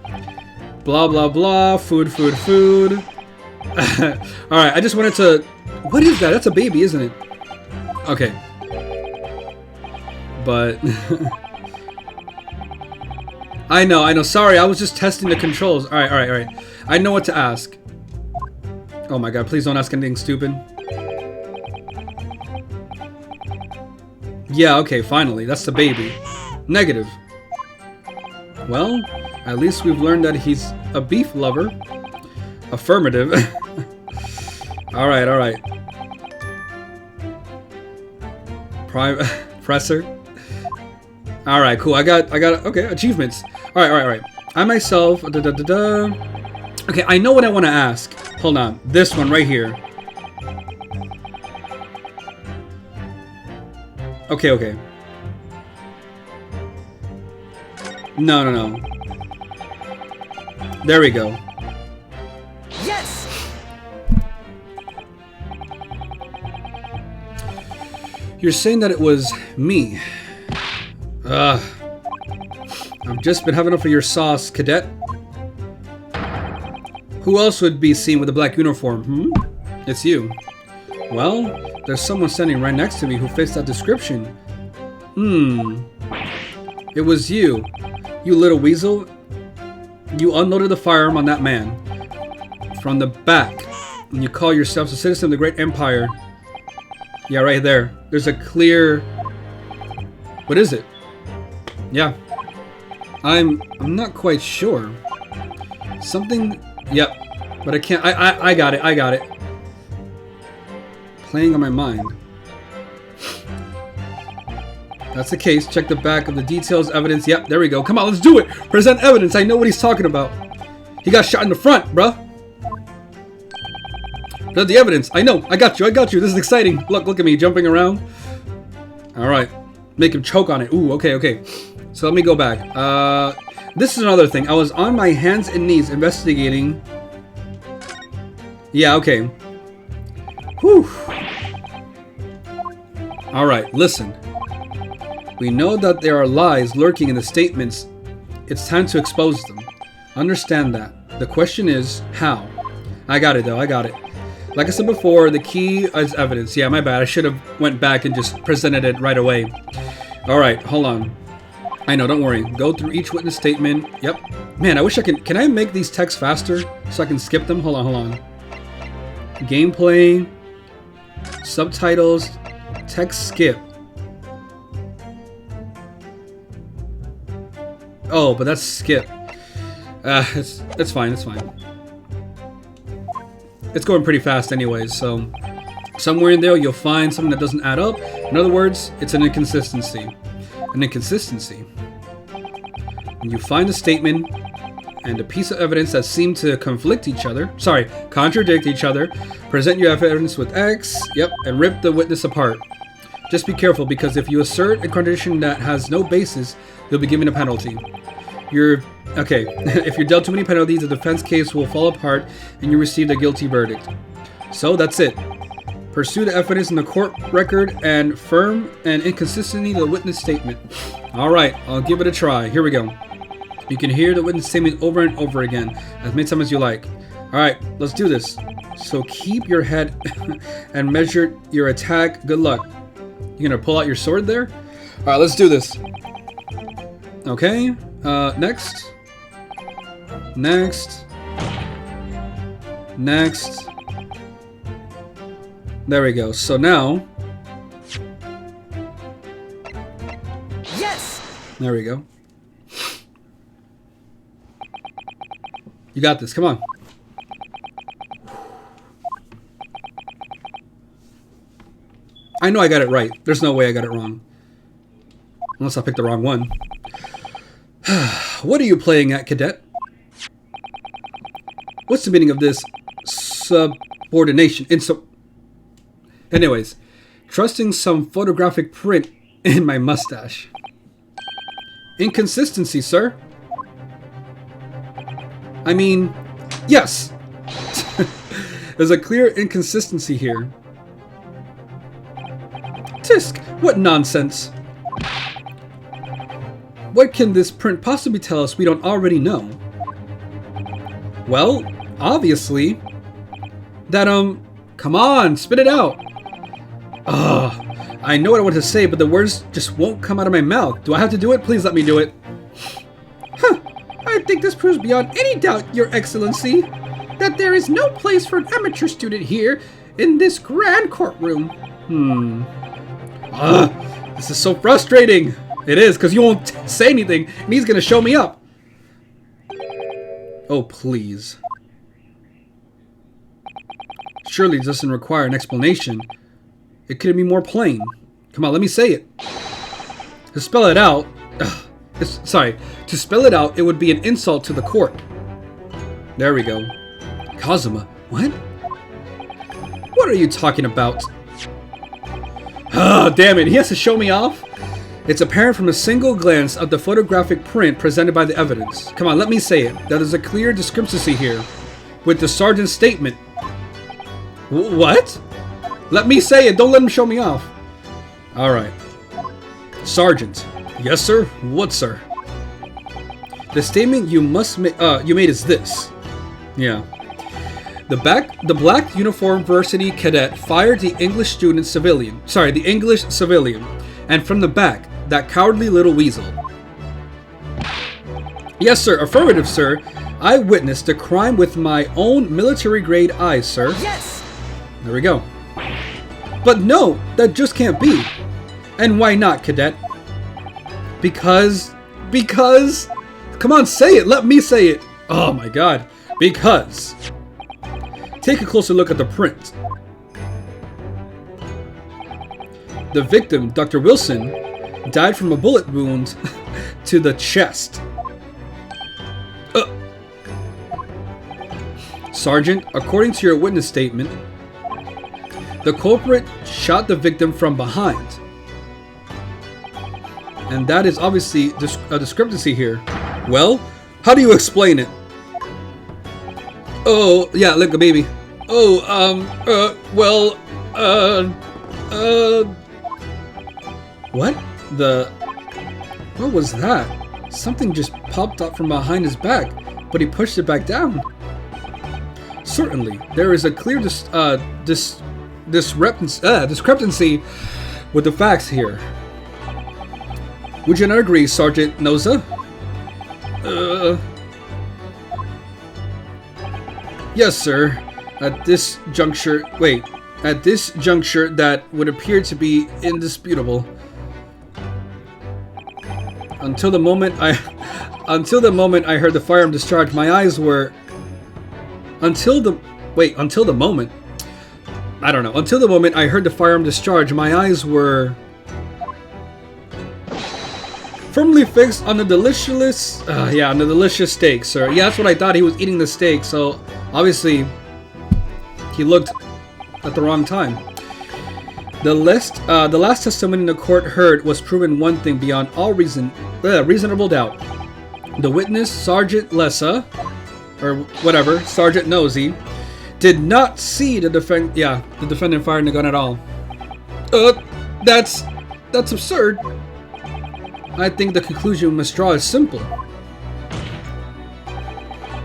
Blah, blah, blah. Food. Alright, I just wanted to... What is that? That's a baby, isn't it? Okay. But... I know. Sorry, I was just testing the controls. Alright. I know what to ask. Oh my god, please don't ask anything stupid. Yeah, okay, finally. That's the baby. Negative. Well, at least we've learned that he's a beef lover. Affirmative. Alright. Presser. Alright, cool. I got okay, achievements. Alright. I myself Okay, I know what I want to ask. Hold on. This one right here. Okay. No. There we go. Yes! You're saying that it was me. Ugh. I've just been having enough of your sauce, cadet. Who else would be seen with a black uniform, It's you. Well, there's someone standing right next to me who fits that description. It was you. You little weasel. You unloaded the firearm on that man. From the back. And you call yourself a citizen of the great empire. Yeah, right there. There's a clear... What is it? Yeah. I'm not quite sure. Something... Yep. But I can't... I got it. Playing on my mind. That's the case. Check the back of the details, evidence. Yep, there we go. Come on, let's do it. Present evidence. I know what he's talking about. He got shot in the front, bruh. Present the evidence. I know. I got you. This is exciting. Look at me jumping around. All right. Make him choke on it. Ooh, okay. So let me go back. This is another thing. I was on my hands and knees investigating. Yeah, okay. Whew. Alright, listen. We know that there are lies lurking in the statements. It's time to expose them. Understand that. The question is, how? I got it, though. Like I said before, the key is evidence. Yeah, my bad. I should have went back and just presented it right away. Alright, hold on. I know, don't worry. Go through each witness statement. Yep. Man, I wish I can I make these texts faster so I can skip them? Hold on. Gameplay. Subtitles. Text skip. Oh, but that's skip. It's fine. It's going pretty fast anyways, so somewhere in there you'll find something that doesn't add up. In other words, it's an inconsistency. When you find a statement and a piece of evidence that seem to contradict each other, present your evidence with X, and rip the witness apart. Just be careful, because if you assert a contradiction that has no basis, you'll be given a penalty. If you're dealt too many penalties, the defense case will fall apart and you receive a guilty verdict. So that's it. Pursue the evidence in the court record and firm and inconsistency of the witness statement. Alright, I'll give it a try. Here we go. You can hear the witness statement over and over again, as many times as you like. Alright, let's do this. So keep your head and measure your attack. Good luck. You gonna pull out your sword there? Alright, let's do this. Okay, next. There we go. So now... Yes! There we go. You got this, come on. I know I got it right. There's no way I got it wrong. Unless I picked the wrong one. What are you playing at, cadet? What's the meaning of this subordination? Anyways, trusting some photographic print in my mustache. Inconsistency, sir. I mean, yes. There's a clear inconsistency here. Tisk, what nonsense. What can this print possibly tell us we don't already know? Well, obviously, that, come on, spit it out. I know what I want to say, but the words just won't come out of my mouth. Do I have to do it? Please let me do it. Huh, I think this proves beyond any doubt, Your Excellency, that there is no place for an amateur student here in this grand courtroom. This is so frustrating. It is, because you won't say anything, and he's going to show me up. Oh, please. Surely this doesn't require an explanation. It couldn't be more plain. Come on, let me say it. To spell it out... to spell it out, it would be an insult to the court. There we go. Kazuma, what? What are you talking about? Damn it, he has to show me off? It's apparent from a single glance of the photographic print presented by the evidence. Come on, let me say it. That there's a clear discrepancy here with the sergeant's statement. What? Let me say it. Don't let him show me off. All right. Sergeant. Yes, sir. What, sir? The statement you made is this. Yeah. The black uniformed varsity cadet fired the English civilian, and from the back, that cowardly little weasel. Yes, sir. Affirmative, sir. I witnessed the crime with my own military-grade eyes, sir. Yes! There we go. But no, that just can't be. And why not, cadet? Because... Come on, say it. Let me say it. Oh my god. Because... Take a closer look at the print. The victim, Dr. Wilson, died from a bullet wound to the chest. Sergeant, according to your witness statement, the culprit shot the victim from behind. And that is obviously a discrepancy here. Well, how do you explain it? Oh, yeah, like a baby. Oh, what? What was that? Something just popped up from behind his back, but he pushed it back down. Certainly, there is a clear discrepancy with the facts here. Would you not agree, Sergeant Noza? Yes, sir. At this juncture, that would appear to be indisputable. Until the moment I heard the firearm discharge, my eyes were... Until the moment I heard the firearm discharge, my eyes were... firmly fixed on the delicious... on the delicious steak, sir. Yeah, that's what I thought. He was eating the steak, so... Obviously, he looked at the wrong time. The last testimony in the court heard was proven one thing beyond all reasonable doubt. The witness, Sergeant Lessa, or whatever, Sergeant Nosy, did not see the defendant firing the gun at all. That's absurd. I think the conclusion we must draw is simple.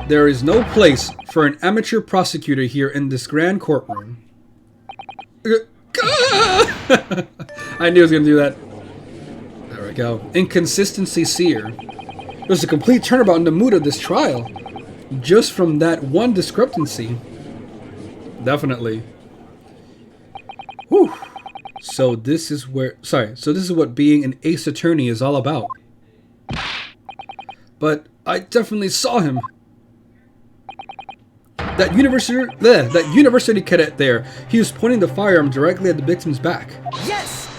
There is no place for an amateur prosecutor here in this grand courtroom. I knew he was going to do that. There we go. Inconsistency seer. There's a complete turnabout in the mood of this trial. Just from that one discrepancy. Definitely. Whew. So this is what being an ace attorney is all about. But I definitely saw him. That university cadet there. He was pointing the firearm directly at the victim's back. Yes!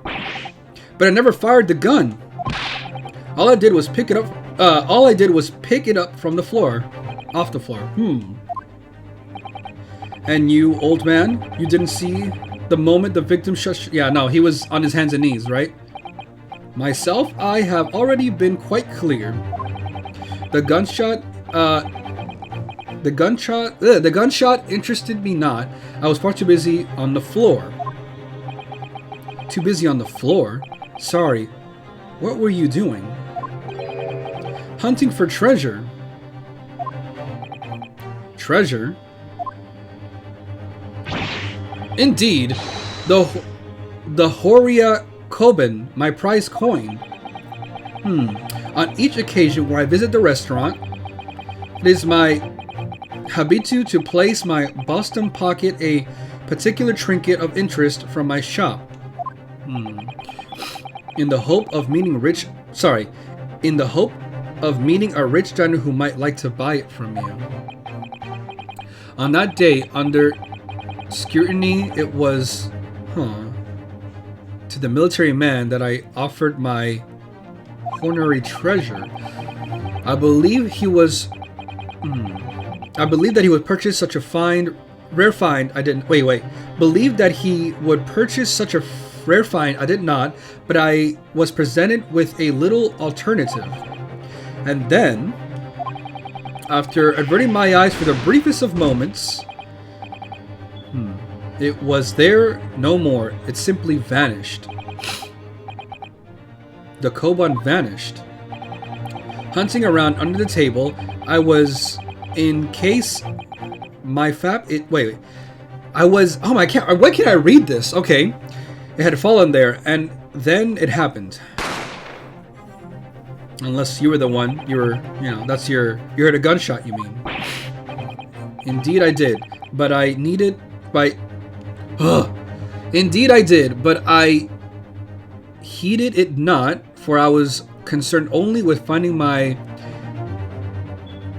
But I never fired the gun. All I did was pick it up. From the floor, off the floor. And you, old man, you didn't see the moment the victim shot. Yeah, no, he was on his hands and knees, right? Myself, I have already been quite clear. The gunshot interested me not. I was far too busy on the floor. Too busy on the floor? Sorry. What were you doing? Hunting for treasure. Treasure? Indeed. The Horia Koban, my prize coin. On each occasion where I visit the restaurant, it is my habitu to place my Boston pocket a particular trinket of interest from my shop. In the hope of meeting a rich diner who might like to buy it from you. On that day, under scrutiny, it was, to the military man that I offered my honorary treasure. I believe he was, I believe that he would purchase such a rare find. I didn't, believed that he would purchase such a rare find. I did not, but I was presented with a little alternative. And then, after averting my eyes for the briefest of moments, it was there no more. It simply vanished. The Koban vanished. Hunting around under the table, I was in case my oh my god, why can't I read this? Okay. It had fallen there, and then it happened. Unless you were the one, you heard a gunshot, you mean. Indeed I did, but I heeded it not, for I was concerned only with finding my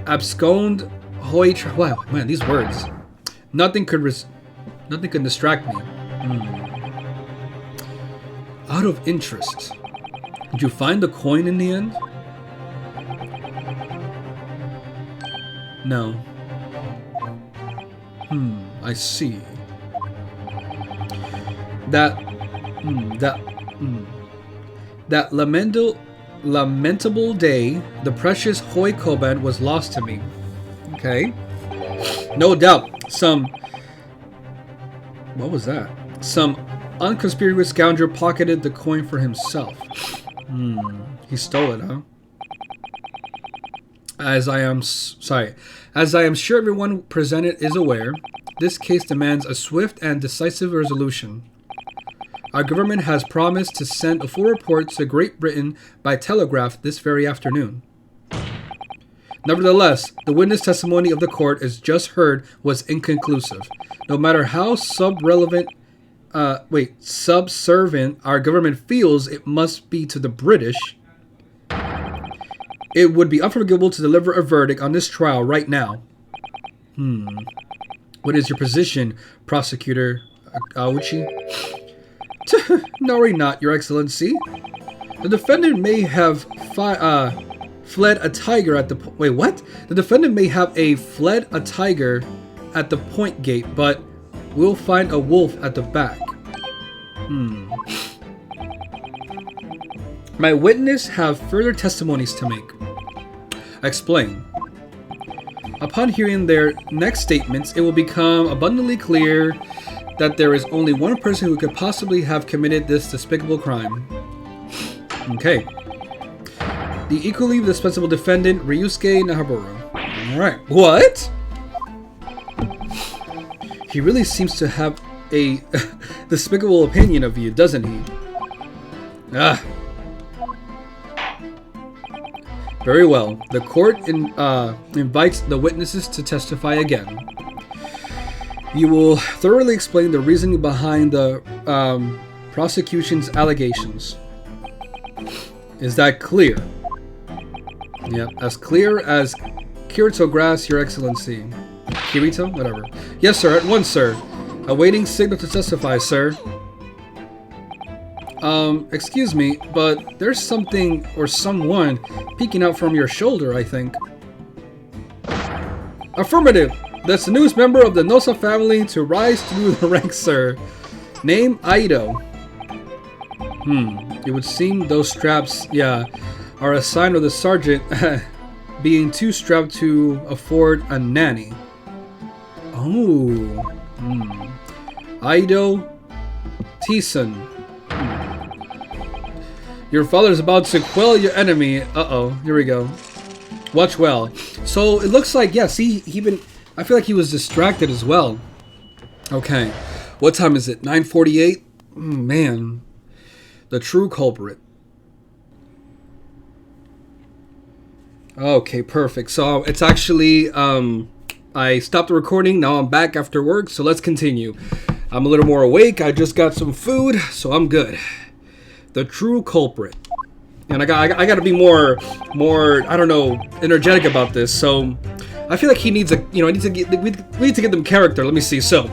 abscond hoy. Wow, man, these words. Nothing could distract me. Out of interest, did you find the coin in the end? No. I see. That lamentable day, the precious Hoi Koban was lost to me. Okay. No doubt, what was that? Some unconspicuous scoundrel pocketed the coin for himself. He stole it, huh? As I am sure everyone presented is aware, this case demands a swift and decisive resolution. Our government has promised to send a full report to Great Britain by telegraph this very afternoon. Nevertheless, the witness testimony of the court as just heard was inconclusive. No matter how subservient our government feels it must be to the British, it would be unforgivable to deliver a verdict on this trial right now. What is your position, Prosecutor Auchi? No, not, Your Excellency. The defendant may have fled a tiger at the The defendant may have fled a tiger at the point gate, but we'll find a wolf at the back. My witness have further testimonies to make. Explain. Upon hearing their next statements, it will become abundantly clear that there is only one person who could possibly have committed this despicable crime. Okay. The equally dispensable defendant, Ryusuke Nahabura. Alright. What? He really seems to have a despicable opinion of you, doesn't he? Very well. The court invites the witnesses to testify again. You will thoroughly explain the reasoning behind the prosecution's allegations. Is that clear? Yep, as clear as Kirito Grass, Your Excellency. Kirito? Whatever. Yes, sir. At once, sir. Awaiting signal to testify, sir. Excuse me, but there's something or someone peeking out from your shoulder, I think. Affirmative. That's the newest member of the Nosa family to rise through the ranks, sir. Name, Aido. It would seem those straps, yeah, are a sign of the sergeant being too strapped to afford a nanny. Oh. Aido T-san. Your father's about to quell your enemy. Uh-oh, here we go. Watch well. So it looks like, yeah, see, I feel like he was distracted as well. Okay, what time is it? 9:48? Man, the true culprit. Okay, perfect. So it's actually, I stopped the recording. Now I'm back after work, so let's continue. I'm a little more awake. I just got some food, so I'm good. The true culprit. And I got to be more, I don't know, energetic about this. So I feel like he needs a, we need to get them character. Let me see. So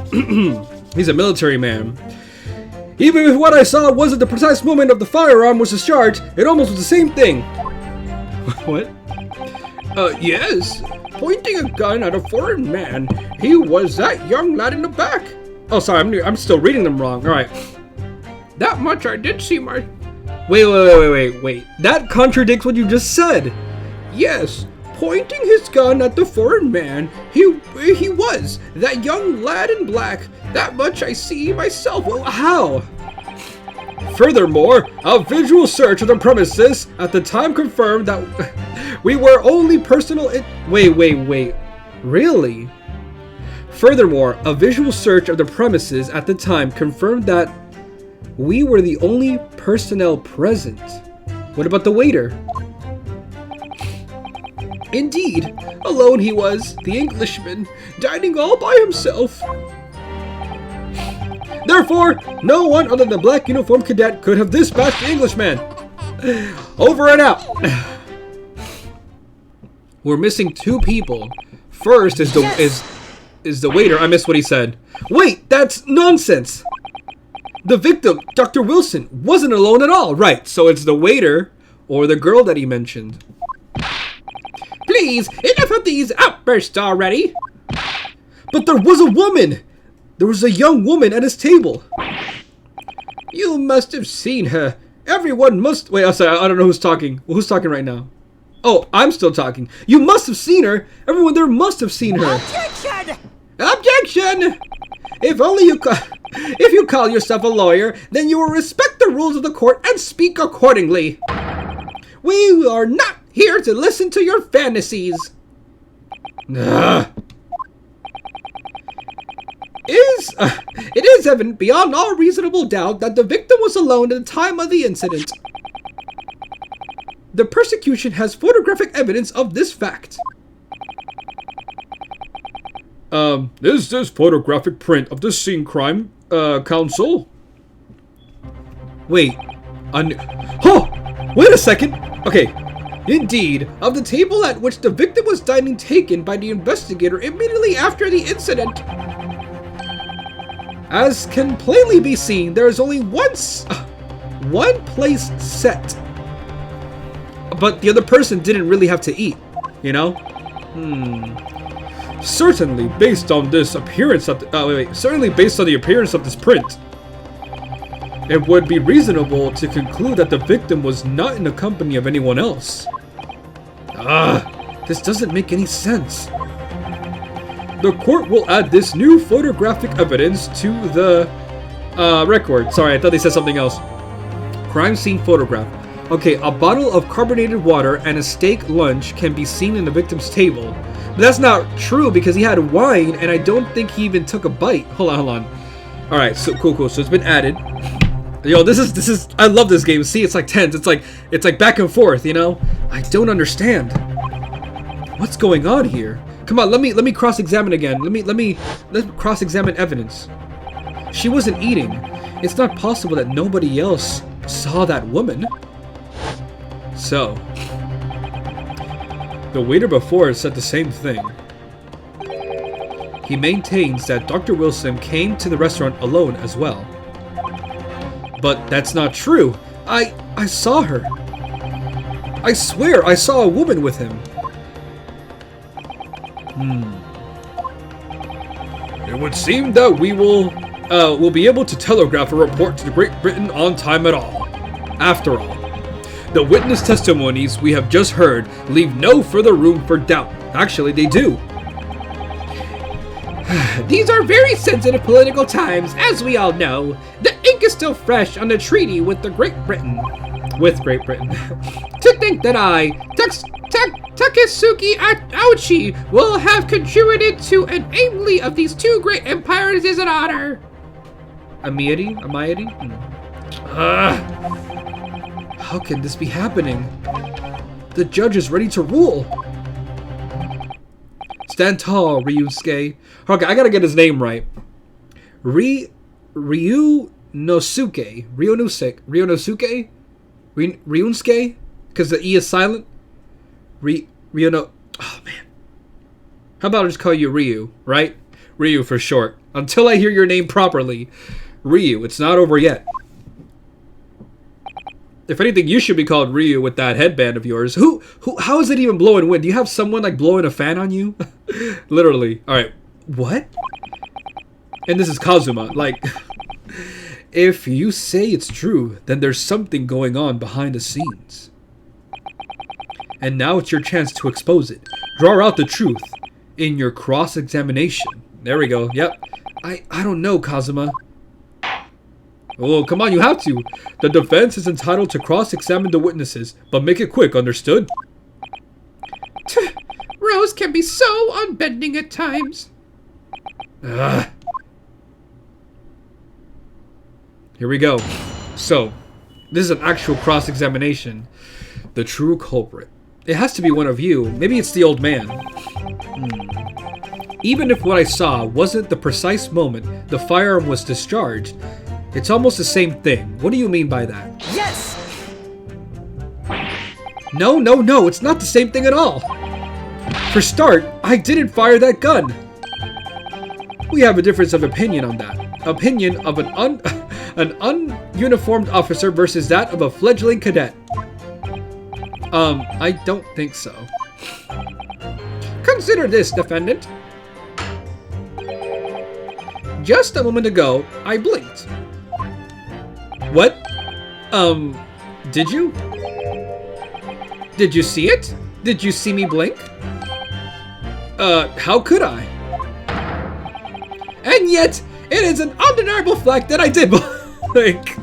he's a military man. Even if what I saw wasn't the precise moment of the firearm was discharged, it almost was the same thing. What? Yes. Pointing a gun at a foreign man. He was that young lad in the back. Oh, sorry, I'm still reading them wrong. All right. That much I did see my... Wait. That contradicts what you just said. Yes. Pointing his gun at the foreign man, he was that young lad in black. That much I see myself. Well, how? Furthermore, a visual search of the premises at the time confirmed that we were only personal... Wait. Really? Furthermore, a visual search of the premises at the time confirmed that we were the only personnel present. What about the waiter? Indeed, alone he was, the Englishman, dining all by himself. Therefore, no one other than the black uniformed cadet could have dispatched the Englishman. Over and out. We're missing two people. First is the waiter. I missed what he said. Wait, that's nonsense. The victim, Dr. Wilson, wasn't alone at all. Right, so it's the waiter or the girl that he mentioned. Please, enough of these outbursts already. But there was a woman. There was a young woman at his table. You must have seen her. Everyone must... Wait, I'm sorry, I don't know who's talking. Who's talking right now? Oh, I'm still talking. You must have seen her. Everyone there must have seen her. Objection! Objection! If you call yourself a lawyer, then you will respect the rules of the court and speak accordingly. We are not here to listen to your fantasies. Ugh. It is evident beyond all reasonable doubt that the victim was alone at the time of the incident. The prosecution has photographic evidence of this fact. Is this photographic print of the scene crime, counsel? Wait. Wait a second. Okay. Indeed, of the table at which the victim was dining taken by the investigator immediately after the incident. As can plainly be seen, there is only one place set. But the other person didn't really have to eat, you know? Certainly, based on this appearance of certainly based on the appearance of this print, it would be reasonable to conclude that the victim was not in the company of anyone else. This doesn't make any sense. The court will add this new photographic evidence to the record. Sorry, I thought they said something else. Crime scene photograph. Okay, a bottle of carbonated water and a steak lunch can be seen in the victim's table. But that's not true because he had wine and I don't think he even took a bite. Hold on. Alright, so cool. So it's been added. Yo, this is I love this game. See, it's like tense. It's like back and forth, you know? I don't understand. What's going on here? Come on, let me cross-examine again. Let's cross-examine evidence. She wasn't eating. It's not possible that nobody else saw that woman. So, The waiter before said the same thing. He maintains that Dr. Wilson came to the restaurant alone as well. But that's not true. I saw her. I swear I saw a woman with him. It would seem that we will be able to telegraph a report to Great Britain on time at all. After all, the witness testimonies we have just heard leave no further room for doubt. Actually, they do. These are very sensitive political times, as we all know. The ink is still fresh on the treaty with Great Britain. To think that I, Takesuki Aochi, will have contributed to an enabling of these two great empires is an honor. Amiri? How can this be happening? The judge is ready to rule. Stand tall, Ryusuke. Okay, I gotta get his name right. Ryunosuke. Ryunosuke? Because the E is silent? Ryuno... Oh, man. How about I just call you Ryu, right? Ryu for short. Until I hear your name properly. Ryu, it's not over yet. If anything, you should be called Ryu with that headband of yours. How is it even blowing wind? Do you have someone like blowing a fan on you? Literally. Alright. What? And this is Kazuma. Like, if you say it's true, then there's something going on behind the scenes. And now it's your chance to expose it. Draw out the truth in your cross-examination. There we go. Yep. I don't know, Kazuma. Oh, come on, you have to. The defense is entitled to cross-examine the witnesses, but make it quick, understood? Rose can be so unbending at times. Ugh. Here we go. So, this is an actual cross-examination. The true culprit. It has to be one of you. Maybe it's the old man. Even if what I saw wasn't the precise moment the firearm was discharged, it's almost the same thing. What do you mean by that? Yes! No, it's not the same thing at all. For start, I didn't fire that gun. We have a difference of opinion on that. Opinion of an ununiformed officer versus that of a fledgling cadet. I don't think so. Consider this, defendant. Just a moment ago, I blinked. What? Did you? Did you see it? Did you see me blink? How could I? And yet, it is an undeniable fact that I did blink.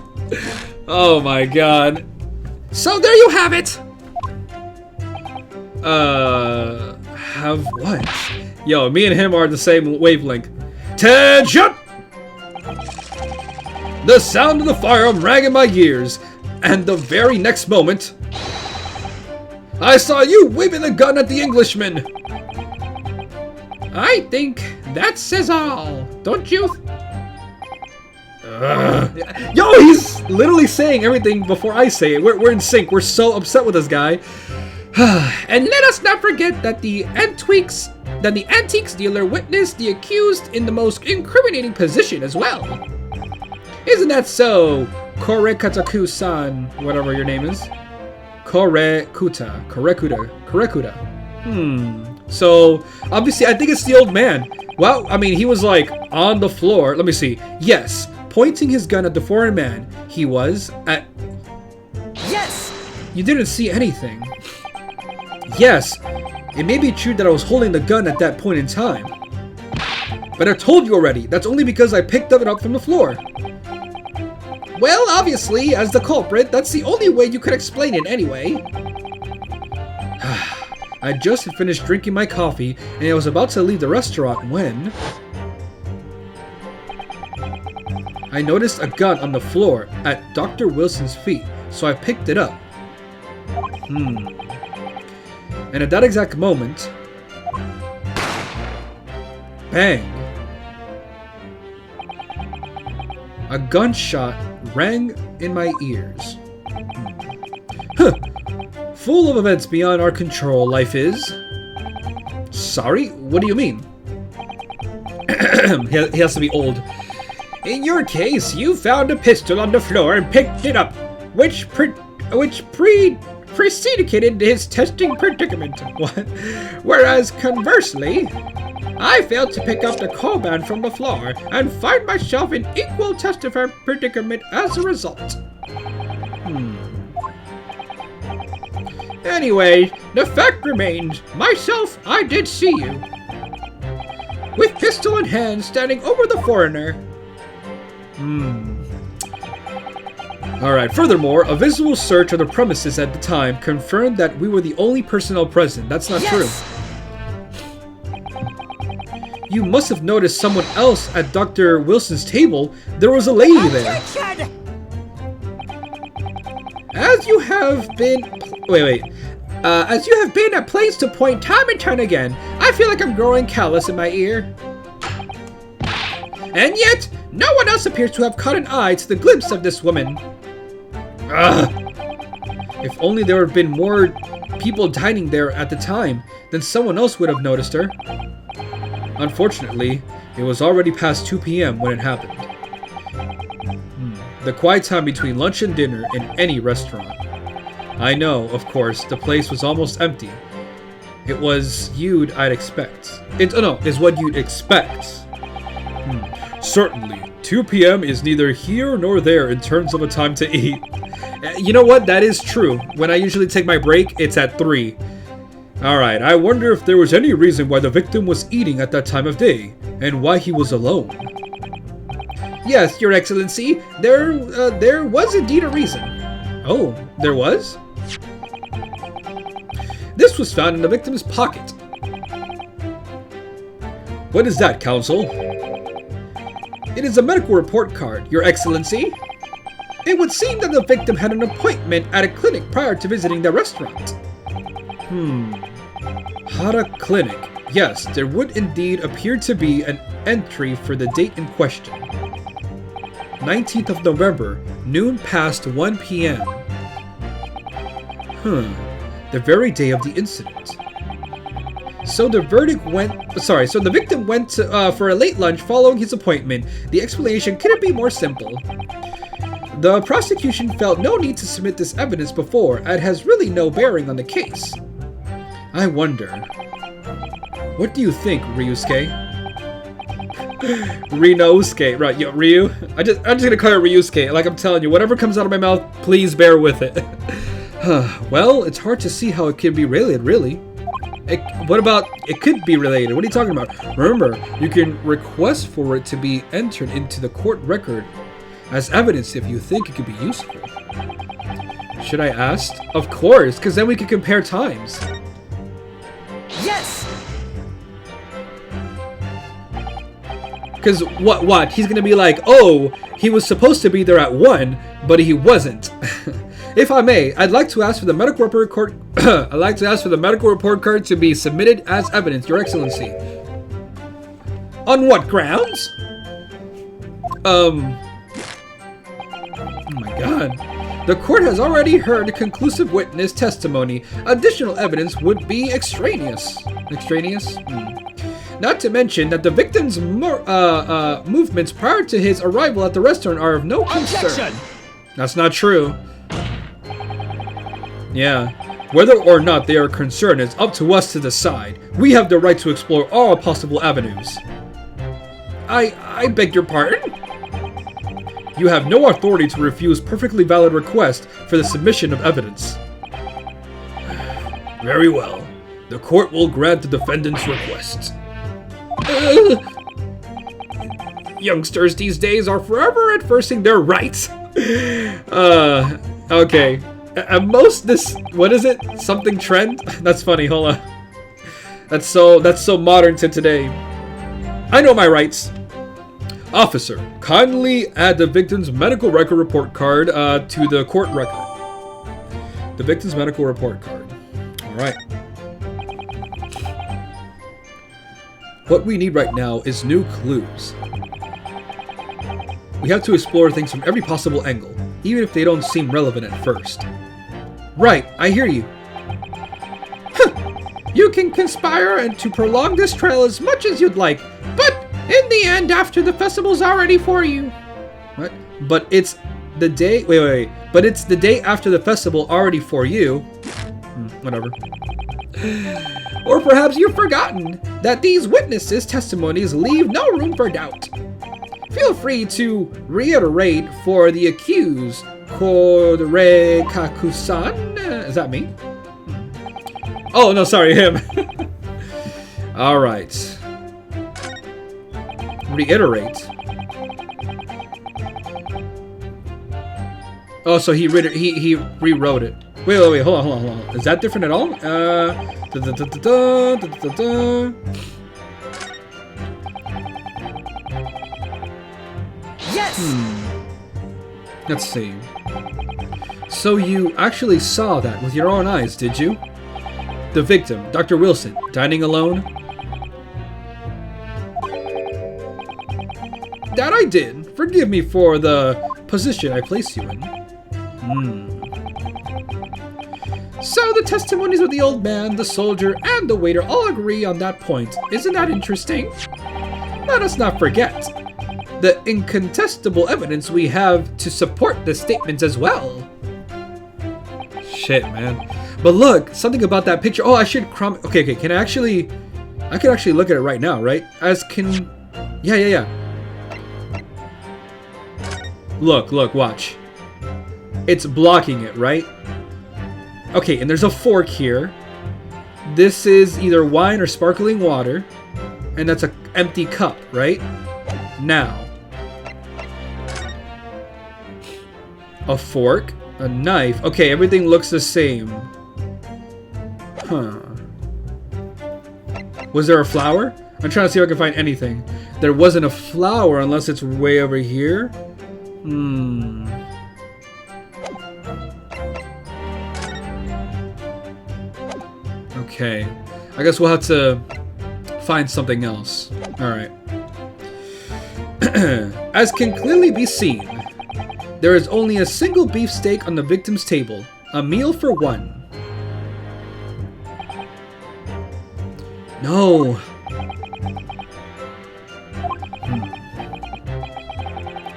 Oh my god. So there you have it! Have what? Yo, me and him are the same wavelength. Attention! The sound of the firearm rang in my ears, and the very next moment, I saw you waving the gun at the Englishman. I think that says all, don't you? Yo, he's literally saying everything before I say it. We're in sync. We're so upset with this guy. And let us not forget that the antiques dealer witnessed the accused in the most incriminating position as well. Isn't that so, Korekataku-san, whatever your name is? Korekuta. So, obviously, I think it's the old man. Well, I mean, he was like on the floor. Let me see. Yes, pointing his gun at the foreign man. He was at... Yes! You didn't see anything. Yes, it may be true that I was holding the gun at that point in time. But I told you already, that's only because I picked it up from the floor. Well, obviously, as the culprit, that's the only way you could explain it anyway. I just had finished drinking my coffee, and I was about to leave the restaurant when... I noticed a gun on the floor at Dr. Wilson's feet, so I picked it up. And at that exact moment... Bang! A gunshot rang in my ears. Full of events beyond our control, life is. Sorry? What do you mean? He has to be old. In your case, you found a pistol on the floor and picked it up, which precipitated his testing predicament. What? Whereas conversely, I failed to pick up the callband from the floor and find myself in equal testifier predicament as a result. Anyway, the fact remains, myself, I did see you. With pistol in hand, standing over the foreigner. Alright, furthermore, a visual search of the premises at the time confirmed that we were the only personnel present. That's not true. You must have noticed someone else at Dr. Wilson's table. There was a lady there. As you have been... as you have been at place to point time and time again, I feel like I'm growing callous in my ear. And yet, no one else appears to have caught an eye to the glimpse of this woman. Ugh. If only there had been more people dining there at the time, then someone else would have noticed her. Unfortunately, it was already past 2 p.m. when it happened. The quiet time between lunch and dinner in any restaurant. I know, of course, the place was almost empty. It was I'd expect. Is what you'd expect. Certainly, 2 p.m. is neither here nor there in terms of a time to eat. You know what? That is true. When I usually take my break, it's at 3. Alright, I wonder if there was any reason why the victim was eating at that time of day, and why he was alone. Yes, Your Excellency, there was indeed a reason. Oh, there was? This was found in the victim's pocket. What is that, Counsel? It is a medical report card, Your Excellency. It would seem that the victim had an appointment at a clinic prior to visiting the restaurant. Hara Clinic. Yes, there would indeed appear to be an entry for the date in question. 19th of November, noon past 1 p.m. The very day of the incident. So the victim went for a late lunch following his appointment. The explanation couldn't be more simple. The prosecution felt no need to submit this evidence before, and has really no bearing on the case. I wonder. What do you think, Ryusuke? Rinosuke, right? Yo, Ryu. I'm just gonna call her Ryusuke. Like I'm telling you, whatever comes out of my mouth, please bear with it. Well, it's hard to see how it could be related, really. What about it could be related? What are you talking about? Remember, you can request for it to be entered into the court record as evidence if you think it could be useful. Should I ask? Of course, because then we can compare times. Yes! Because what? He's gonna be like, oh, he was supposed to be there at 1, but he wasn't. If I may, I'd like to ask for the medical report card. I'd like to ask for the medical report card to be submitted as evidence, Your Excellency. On what grounds? Oh my God. The court has already heard conclusive witness testimony. Additional evidence would be extraneous. Extraneous? Not to mention that the victim's movements prior to his arrival at the restaurant are of no concern. Objection! That's not true. Yeah. Whether or not they are concerned is up to us to decide. We have the right to explore all possible avenues. I beg your pardon? You have no authority to refuse perfectly valid requests for the submission of evidence. Very well. The court will grant the defendant's request. Youngsters these days are forever enforcing their rights. Okay. At most this, what is it? Something trend? That's funny, hold on. That's so modern to today. I know my rights. Officer, kindly add the victim's medical record report card to the court record. The victim's medical report card. Alright. What we need right now is new clues. We have to explore things from every possible angle, even if they don't seem relevant at first. Right, I hear you. can conspire and to prolong this trial as much as you'd like, but in the end, after the festival's already for you. What? But it's the day... Wait. But it's the day after the festival already for you. Whatever. Or perhaps you've forgotten that these witnesses' testimonies leave no room for doubt. Feel free to reiterate for the accused, Kodre Kakusan. Is that me? Oh, no, sorry, him. Alright. Reiterate. Oh, so he rewrote it. Wait, hold on. Is that different at all? Yes! Let's see. So you actually saw that with your own eyes, did you? The victim, Dr. Wilson, dining alone? That I did. Forgive me for the position I placed you in. So the testimonies of the old man, the soldier, and the waiter all agree on that point. Isn't that interesting? Let us not forget the incontestable evidence we have to support the statements as well. Shit, man. But look, something about that picture. Oh, I should okay, can I actually... I can actually look at it right now, right? Yeah. Look, watch. It's blocking it, right? Okay, and there's a fork here. This is either wine or sparkling water. And that's an empty cup, right? Now. A fork, a knife. Okay, everything looks the same. Huh. Was there a flower? I'm trying to see if I can find anything. There wasn't a flower unless it's way over here. Okay. I guess we'll have to find something else. Alright. As can clearly be seen, there is only a single beefsteak on the victim's table. A meal for one. No.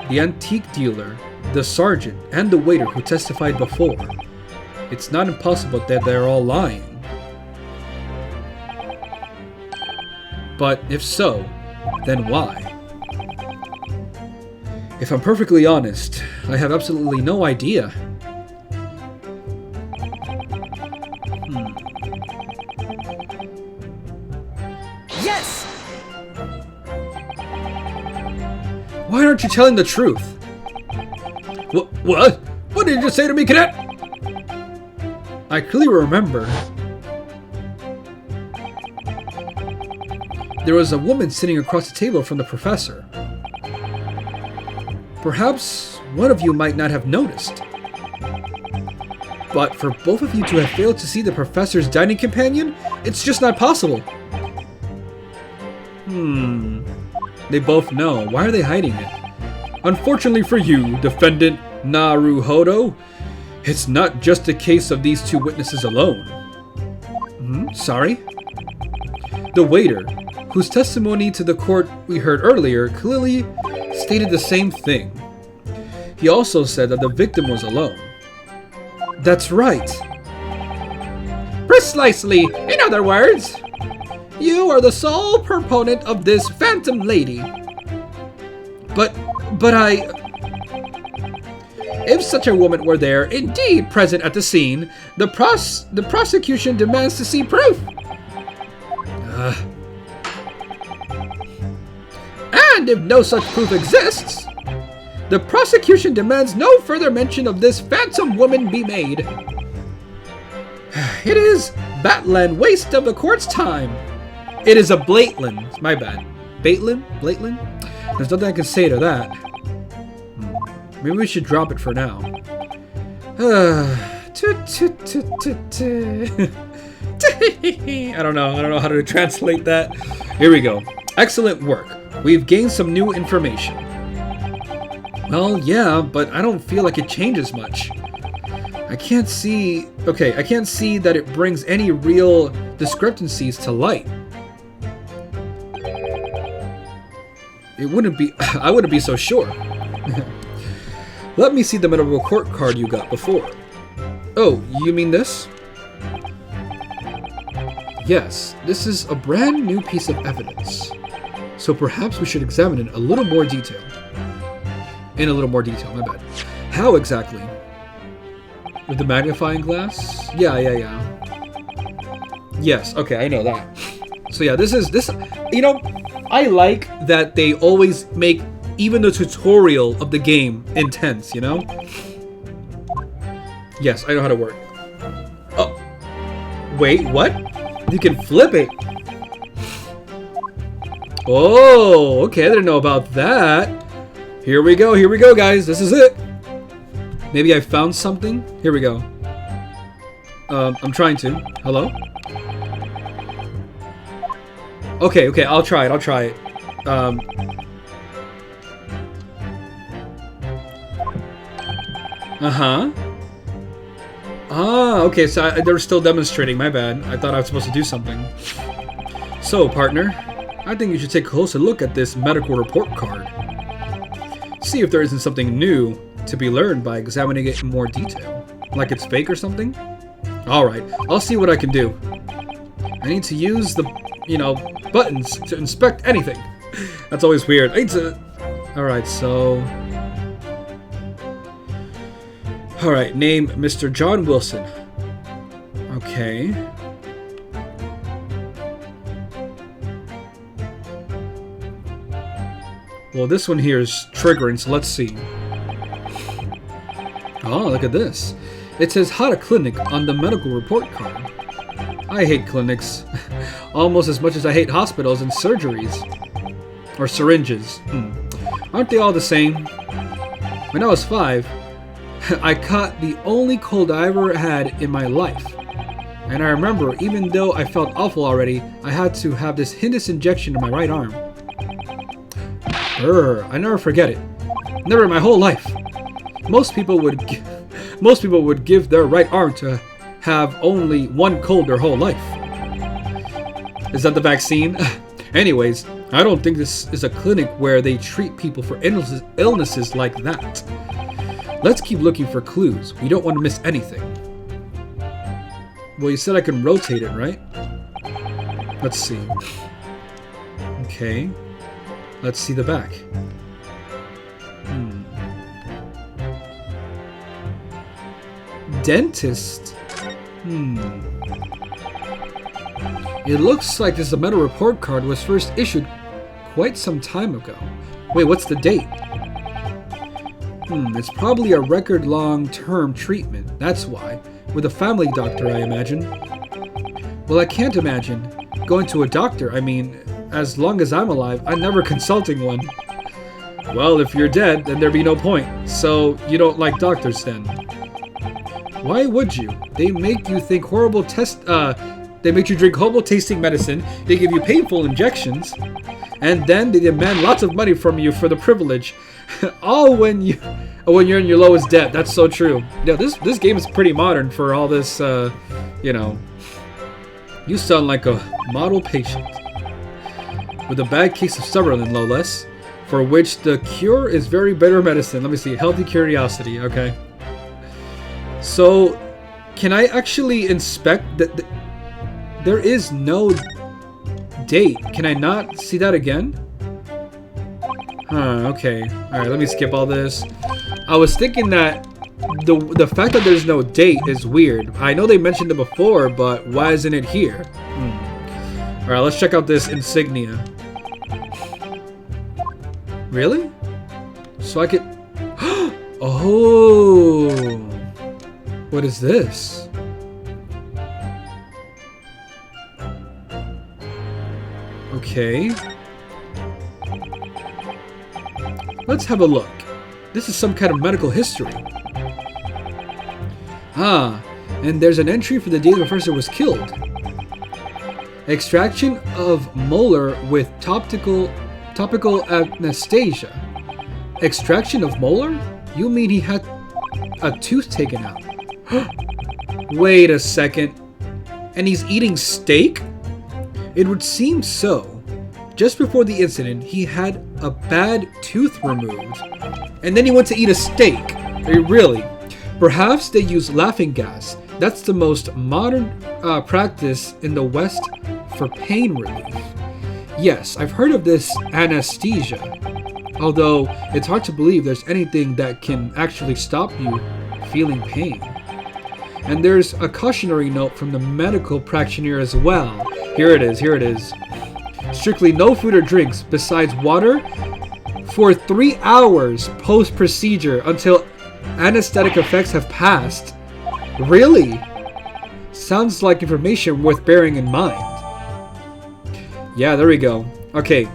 The antique dealer, the sergeant, and the waiter who testified before. It's not impossible that they're all lying. But if so, then why? If I'm perfectly honest, I have absolutely no idea. Yes! Why aren't you telling the truth? What? What did you just say to me, cadet? I clearly remember. There was a woman sitting across the table from the professor. Perhaps one of you might not have noticed. But for both of you to have failed to see the professor's dining companion, it's just not possible. They both know. Why are they hiding it? Unfortunately for you, defendant Naruhodo, it's not just a case of these two witnesses alone. Sorry? The waiter, whose testimony to the court we heard earlier, clearly stated the same thing. He also said that the victim was alone. That's right. Precisely. In other words, you are the sole proponent of this phantom lady. But If such a woman were there, indeed present at the scene, the prosecution demands to see proof. And if no such proof exists, the prosecution demands no further mention of this phantom woman be made. It is battle and waste of the court's time. it is a blatant. My bad. Blatant? There's nothing I can say to that. Maybe we should drop it for now. I don't know how to translate that. Here we go. Excellent work. We've gained some new information. Well, yeah, but I don't feel like it changes much. I can't see that it brings any real discrepancies to light. It wouldn't be... I wouldn't be so sure. Let me see the medical report card you got before. Oh, you mean this? Yes, this is a brand new piece of evidence. So perhaps we should examine it in a little more detail. In a little more detail, my bad. How exactly? With the magnifying glass? Yeah. Yes, okay, I know that. So yeah, this, you know, I like that they always make even the tutorial of the game intense, you know? Yes, I know how to work. Oh. Wait, what? You can flip it. Oh, okay, I didn't know about that. Here we go, guys. This is it. Maybe I found something. Here we go. I'm trying to. Hello? Okay, I'll try it. Okay, so they're still demonstrating, my bad. I thought I was supposed to do something. So, partner, I think you should take a closer look at this medical report card. See if there isn't something new to be learned by examining it in more detail. Like it's fake or something? Alright, I'll see what I can do. I need to use the, you know, buttons to inspect anything. That's always weird. I need to... Alright, so... Alright, name Mr. John Wilson. Okay. Well, this one here is triggering, so let's see. Oh, look at this. It says how to clinic on the medical report card. I hate clinics. Almost as much as I hate hospitals and surgeries. Or syringes. Aren't they all the same? When I was 5, I caught the only cold I ever had in my life. And I remember, even though I felt awful already, I had to have this heinous injection in my right arm. I never forget it. Never in my whole life. Most people would give their right arm to have only one cold their whole life. Is that the vaccine? Anyways, I don't think this is a clinic where they treat people for illnesses like that. Let's keep looking for clues. We don't want to miss anything. Well, you said I can rotate it, right? Let's see. Okay. Let's see the back. Dentist? It looks like this medical report card was first issued quite some time ago. Wait, what's the date? It's probably a record long-term treatment. That's why. With a family doctor, I imagine. Well, I can't imagine. Going to a doctor, I mean, as long as I'm alive, I'm never consulting one. Well, if you're dead, then there'd be no point. So, you don't like doctors then? Why would you? They make you think horrible they make you drink horrible tasting medicine, they give you painful injections, and then they demand lots of money from you for the privilege. All when you're in your lowest debt. That's so true. Yeah, this game is pretty modern for all this, you know. You sound like a model patient. With a bad case of Sutherland, no less, for which the cure is very bitter medicine. Let me see. Healthy curiosity. Okay. So, can I actually inspect that? There is no date. Can I not see that again? Okay. Alright, let me skip all this. I was thinking that the fact that there's no date is weird. I know they mentioned it before, but why isn't it here? Alright, let's check out this insignia. Really? So I could... Oh! What is this? Okay. Let's have a look. This is some kind of medical history. And there's an entry for the day the professor was killed. Extraction of molar with topical anesthesia. Extraction of molar? You mean he had a tooth taken out? Wait a second. And he's eating steak? It would seem so. Just before the incident, he had a bad tooth removed. And then he went to eat a steak. Really? Perhaps they use laughing gas. That's the most modern practice in the West for pain relief. Yes, I've heard of this anesthesia. Although, it's hard to believe there's anything that can actually stop you feeling pain. And there's a cautionary note from the medical practitioner as well. Here it is. Strictly no food or drinks besides water for 3 hours post-procedure until anesthetic effects have passed. Really? Sounds like information worth bearing in mind. Yeah, there we go. Okay.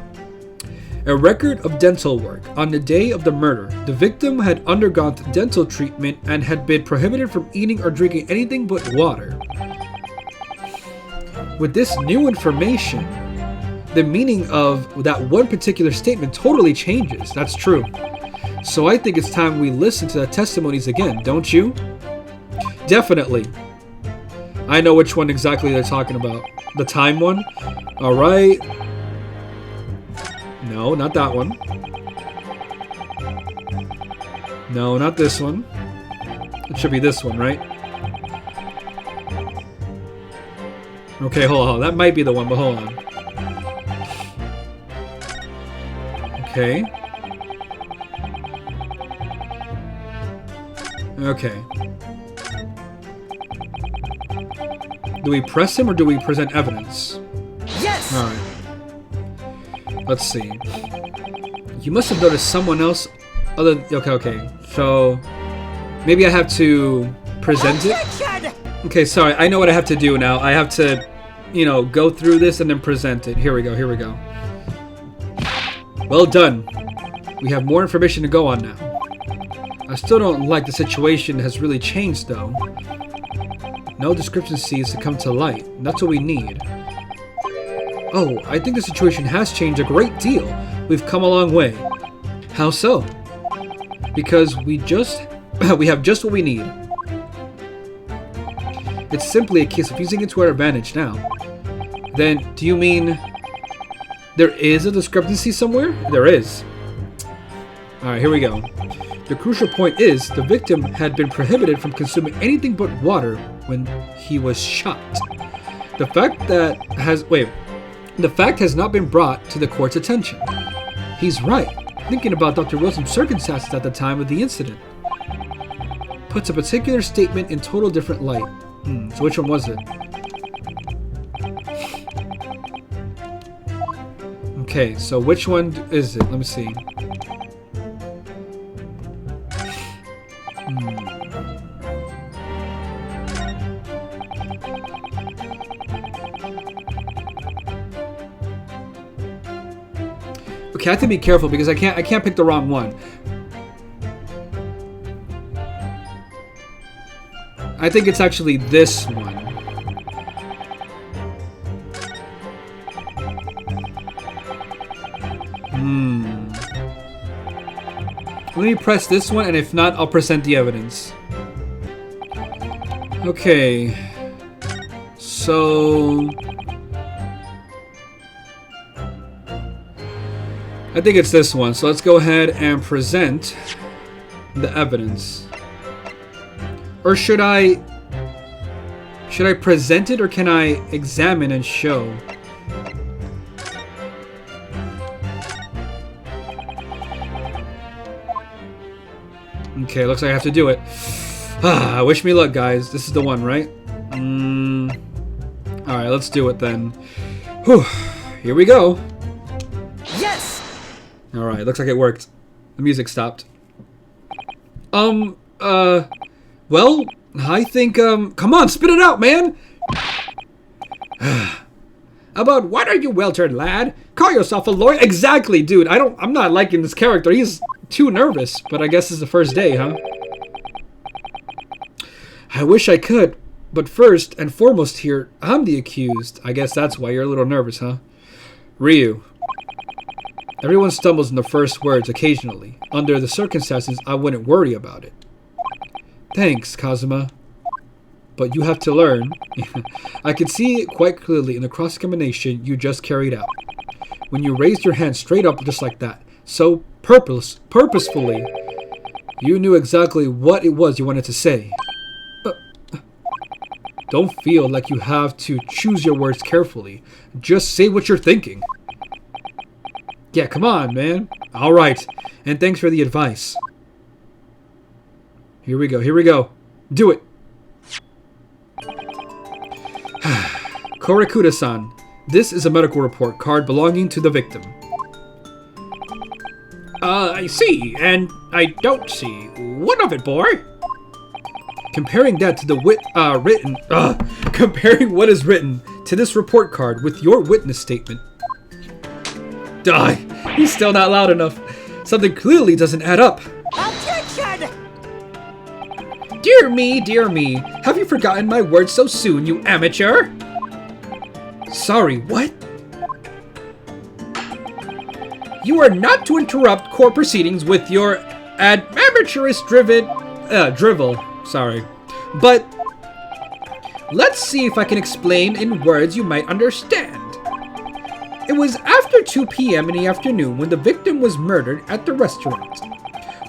A record of dental work. On the day of the murder, the victim had undergone dental treatment and had been prohibited from eating or drinking anything but water. With this new information, the meaning of that one particular statement totally changes. That's true. So I think it's time we listen to the testimonies again, don't you? Definitely. I know which one exactly they're talking about. The time one? Alright. No, not that one. No, not this one. It should be this one, right? Okay, hold on. That might be the one, but hold on. Okay. Okay. Do we press him or do we present evidence? Yes! Alright. Let's see. You must have noticed someone else other... Okay. So... maybe I have to present it? Okay, sorry. I know what I have to do now. I have to, go through this and then present it. Here we go. Well done. We have more information to go on now. I still don't like the situation has really changed, though. No discrepancies to come to light. That's what we need. Oh, I think the situation has changed a great deal. We've come a long way. How so? Because we have just what we need. It's simply a case of using it to our advantage now. Then, do you mean there is a discrepancy somewhere? There is. Alright, here we go. The crucial point is, the victim had been prohibited from consuming anything but water when he was shot. The fact has not been brought to the court's attention. He's right. Thinking about Dr. Wilson's circumstances at the time of the incident puts a particular statement in total different light. So which one was it? Okay, so which one is it? Let me see. Okay, I have to be careful because I can't pick the wrong one. I think it's actually this one. Let me press this one, and if not, I'll present the evidence. Okay. So... I think it's this one, so let's go ahead and present the evidence. Or should I present it, or can I examine and show? Okay, looks like I have to do it. Wish me luck, guys. This is the one, right? Alright, let's do it then. Whew. Here we go. Yes! Alright, looks like it worked. The music stopped. Well, I think, come on, spit it out, man! About what are you weltered, lad? Call yourself a lawyer? Exactly, dude. I'm not liking this character. He's too nervous, but I guess it's the first day, huh? I wish I could, but first and foremost here, I'm the accused. I guess that's why you're a little nervous, huh? Ryu. Everyone stumbles in the first words occasionally. Under the circumstances, I wouldn't worry about it. Thanks, Kazuma. but you have to learn. I can see it quite clearly in the cross-examination you just carried out. When you raised your hand straight up just like that, so purposefully, you knew exactly what it was you wanted to say. Don't feel like you have to choose your words carefully. Just say what you're thinking. Yeah, come on, man. All right, and thanks for the advice. Here we go. Do it. Korakuda-san, this is a medical report card belonging to the victim. I see, and I don't see. What of it, boy? Comparing that to the comparing what is written to this report card with your witness statement. He's still not loud enough. Something clearly doesn't add up. Objection! Dear me, have you forgotten my words so soon, you amateur? Sorry, what? You are not to interrupt court proceedings with your amateurish drivel. Sorry. But let's see if I can explain in words you might understand. It was after 2 p.m. in the afternoon when the victim was murdered at the restaurant.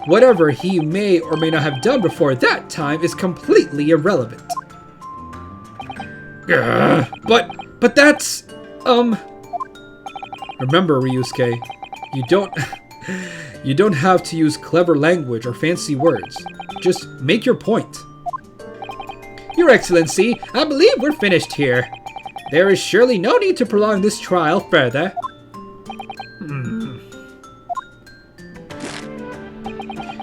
Whatever he may or may not have done before that time is completely irrelevant. But that's... Remember, Ryusuke, you don't have to use clever language or fancy words. Just make your point. Your Excellency, I believe we're finished here. There is surely no need to prolong this trial further.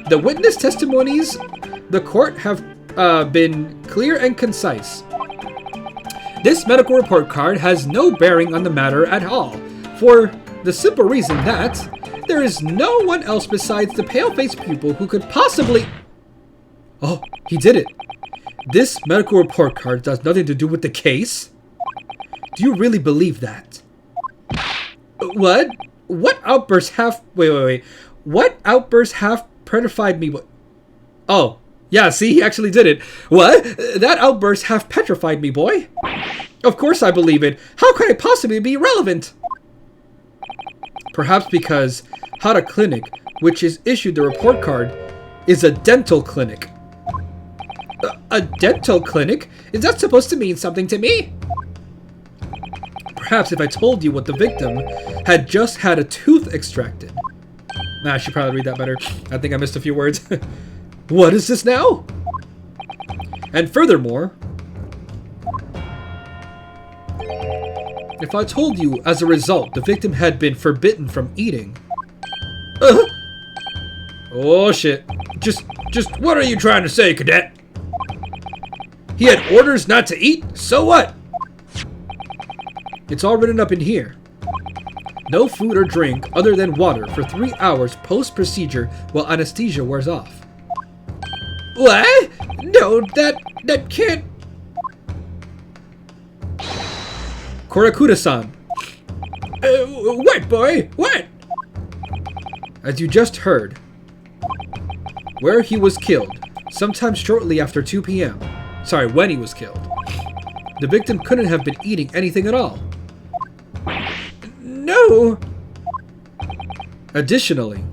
The witness testimonies the court have been clear and concise. This medical report card has no bearing on the matter at all, for the simple reason that there is no one else besides the pale-faced pupil who could possibly... Oh, he did it. This medical report card has nothing to do with the case? Do you really believe that? What? What outbursts have... Wait. What outbursts have petrified me? Oh, yeah, see, he actually did it. What? That outburst have petrified me, boy. Of course I believe it. How could it possibly be relevant? Perhaps because Hara Clinic, which is issued the report card, is a dental clinic. A dental clinic? Is that supposed to mean something to me? Perhaps if I told you what the victim had just had a tooth extracted. I should probably read that better. I think I missed a few words. What is this now? And furthermore, if I told you as a result the victim had been forbidden from eating. Oh shit. Just what are you trying to say, cadet? He had orders not to eat? So what? It's all written up in here. No food or drink other than water for 3 hours post-procedure while anesthesia wears off. What? No, that can't... Korakuda-san. What, boy? What? As you just heard, where he was killed, sometime shortly after 2 p.m. Sorry, when he was killed. The victim couldn't have been eating anything at all. No! Additionally,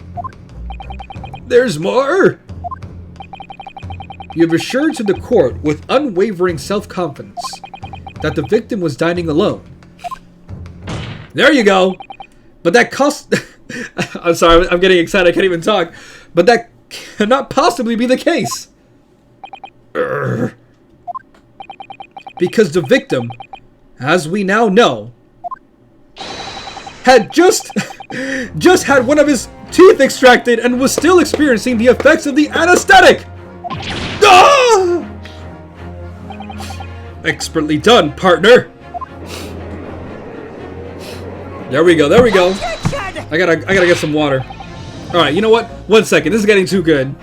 there's more! You have assured to the court with unwavering self-confidence that the victim was dining alone. There you go! But that cost... I'm sorry, I'm getting excited, I can't even talk. But that cannot possibly be the case. Because the victim, as we now know, had just had one of his teeth extracted and was still experiencing the effects of the anesthetic. Ah! Expertly done, partner. There we go. I gotta get some water. All right, you know what? 1 second. This is getting too good.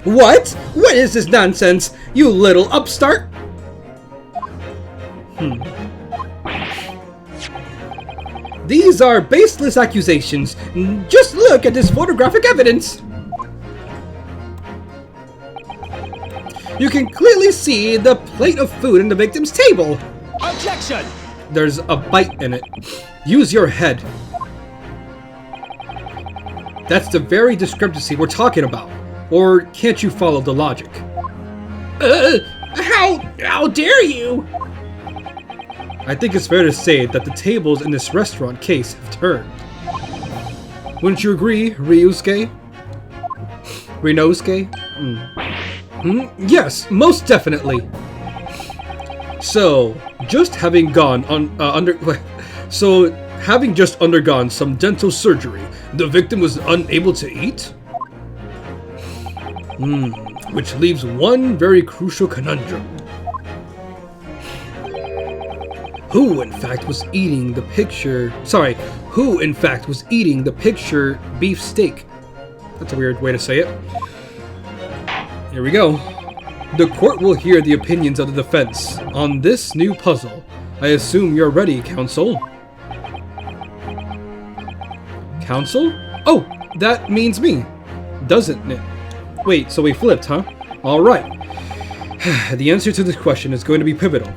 What? What is this nonsense, you little upstart? These are baseless accusations. Just look at this photographic evidence. You can clearly see the plate of food in the victim's table. Objection! There's a bite in it. Use your head. That's the very discrepancy we're talking about. Or can't you follow the logic? How dare you? I think it's fair to say that the tables in this restaurant case have turned. Wouldn't you agree, Ryusuke? Rinosuke? Yes, most definitely. So, having just undergone some dental surgery, the victim was unable to eat? Which leaves one very crucial conundrum. Who in fact was eating the picture beef steak? That's a weird way to say it. Here we go. The court will hear the opinions of the defense on this new puzzle. I assume you're ready, counsel. Counsel? Oh, that means me, doesn't it? Wait, so we flipped, huh? Alright. The answer to this question is going to be pivotal.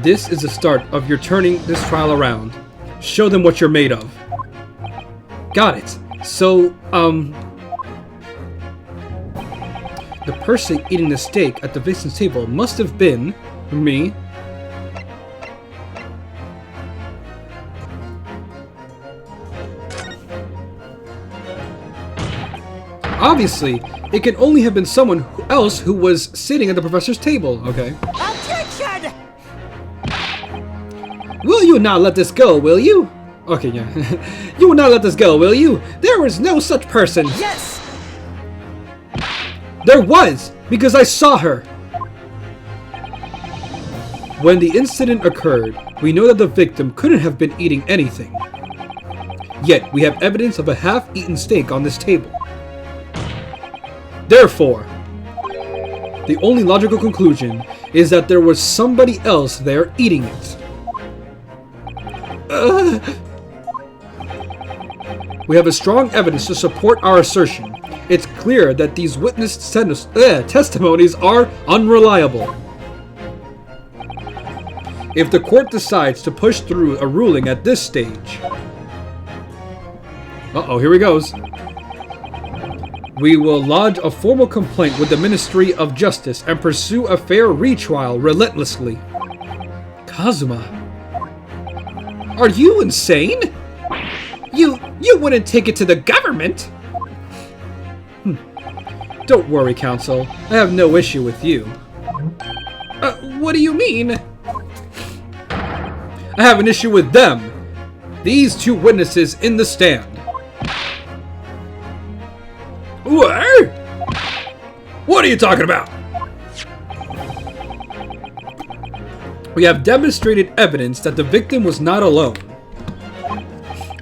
This is the start of your turning this trial around. Show them what you're made of. Got it. So, the person eating the steak at the victim's table must have been me. Obviously, it can only have been someone else who was sitting at the professor's table, okay? Objection! Will you not let this go, will you? Okay, yeah. You will not let this go, will you? There was no such person. Yes! There was, because I saw her. When the incident occurred, we know that the victim couldn't have been eating anything. Yet, we have evidence of a half-eaten steak on this table. Therefore, the only logical conclusion is that there was somebody else there eating it. We have a strong evidence to support our assertion. It's clear that these witness testimonies are unreliable. If the court decides to push through a ruling at this stage... Uh-oh, here he goes. We will lodge a formal complaint with the Ministry of Justice and pursue a fair retrial relentlessly. Kazuma. Are you insane? You wouldn't take it to the government? Don't worry, counsel. I have no issue with you. What do you mean? I have an issue with them. These two witnesses in the stand. What? What are you talking about? We have demonstrated evidence that the victim was not alone.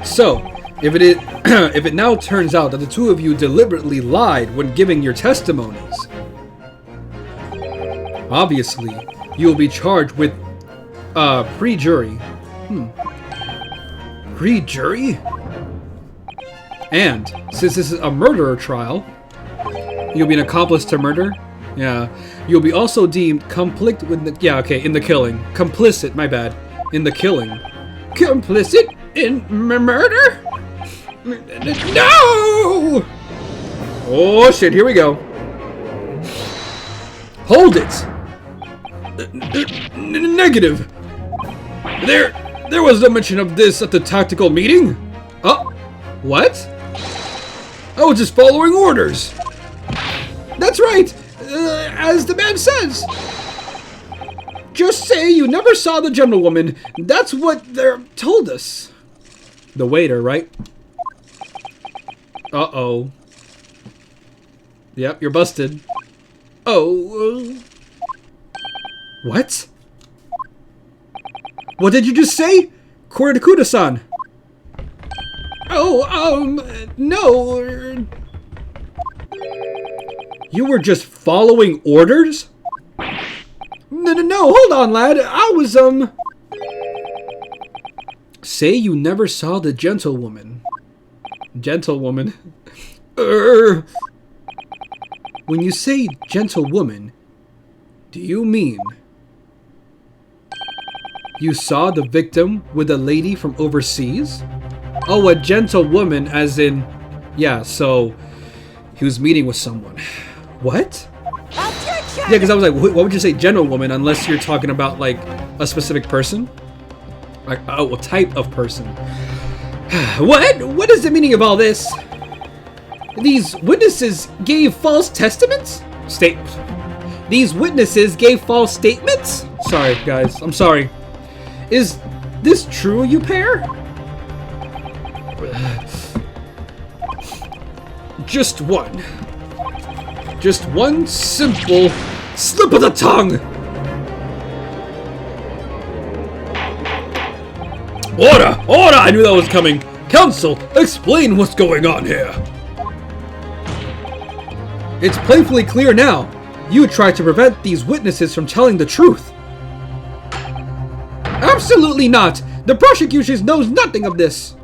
So, if it now turns out that the two of you deliberately lied when giving your testimonies, obviously, you will be charged with pre-jury. Pre-jury? And since this is a murderer trial, you'll be an accomplice to murder. Yeah, you'll be also deemed complicit with the, in the killing. Complicit, my bad, in the killing. Complicit in murder? No! Oh shit! Here we go. Hold it. Negative. There was no mention of this at the tactical meeting. Oh, what? I was just following orders. That's right, as the man says. Just say you never saw the gentlewoman. That's what they're told us. The waiter, right? Uh-oh. Yep, you're busted. Oh. What? What did you just say? Kuritakuda-san. Oh, no. You were just following orders? No, hold on, lad. I was, Say you never saw the gentlewoman. Gentlewoman? When you say gentlewoman, do you mean you saw the victim with a lady from overseas? Oh, a gentlewoman as in... Yeah, so he was meeting with someone. What? Objection! Yeah, because I was like, what would you say gentlewoman unless you're talking about like a specific person? Like, oh, a type of person. What? What is the meaning of all this? These witnesses gave false testaments? These witnesses gave false statements? Sorry, guys. I'm sorry. Is this true, you pair? Just one. Just one simple slip of the tongue. Order! Order! I knew that was coming. Counsel, explain what's going on here. It's painfully clear now. You tried to prevent these witnesses from telling the truth. Absolutely not! The prosecution knows nothing of this!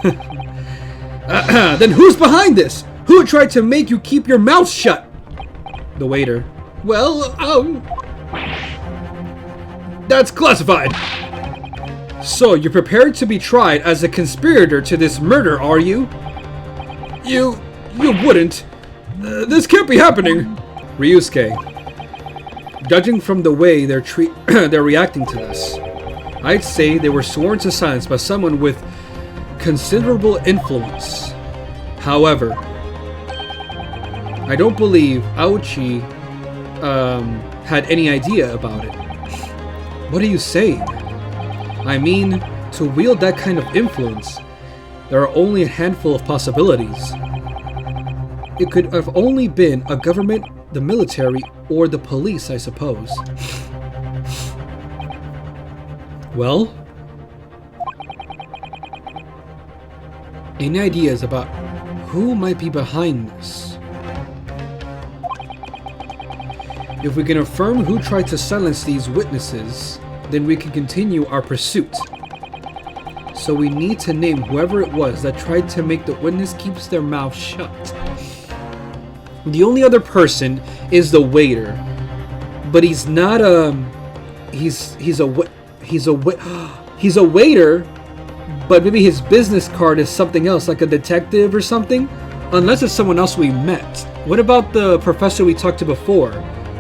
Then who's behind this? Who tried to make you keep your mouth shut? The waiter. Well, That's classified. So you're prepared to be tried as a conspirator to this murder, are you? You wouldn't. This can't be happening. Ryusuke. Judging from the way they're reacting to this, I'd say they were sworn to silence by someone with considerable influence. However, I don't believe Aochi had any idea about it. What are you saying? I mean, to wield that kind of influence, there are only a handful of possibilities. It could have only been a government, the military, or the police, I suppose. Well? Any ideas about who might be behind this? If we can affirm who tried to silence these witnesses, then we can continue our pursuit. So we need to name whoever it was that tried to make the witness keeps their mouth shut. The only other person is the waiter, but he's not he's a waiter, but maybe his business card is something else, like a detective or something, unless it's someone else we met. What about the professor we talked to before?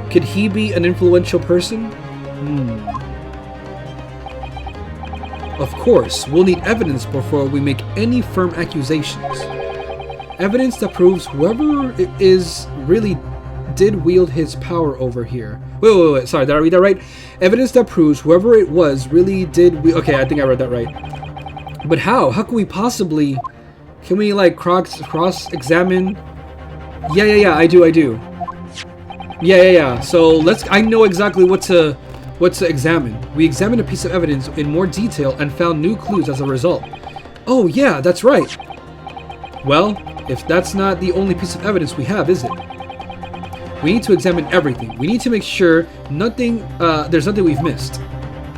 Could he be an influential person? Of course, we'll need evidence before we make any firm accusations. Evidence that proves whoever it is really did wield his power over here. Wait, sorry, did I read that right? Evidence that proves whoever it was really did okay, I think I read that right. But how? How can we possibly... Can we, like, cross-examine? Yeah, I do. Yeah. So, I know exactly what to examine. We examined a piece of evidence in more detail and found new clues as a result. Oh, yeah, that's right. Well, if that's not the only piece of evidence we have, is it? We need to examine everything. We need to make sure there's nothing we've missed.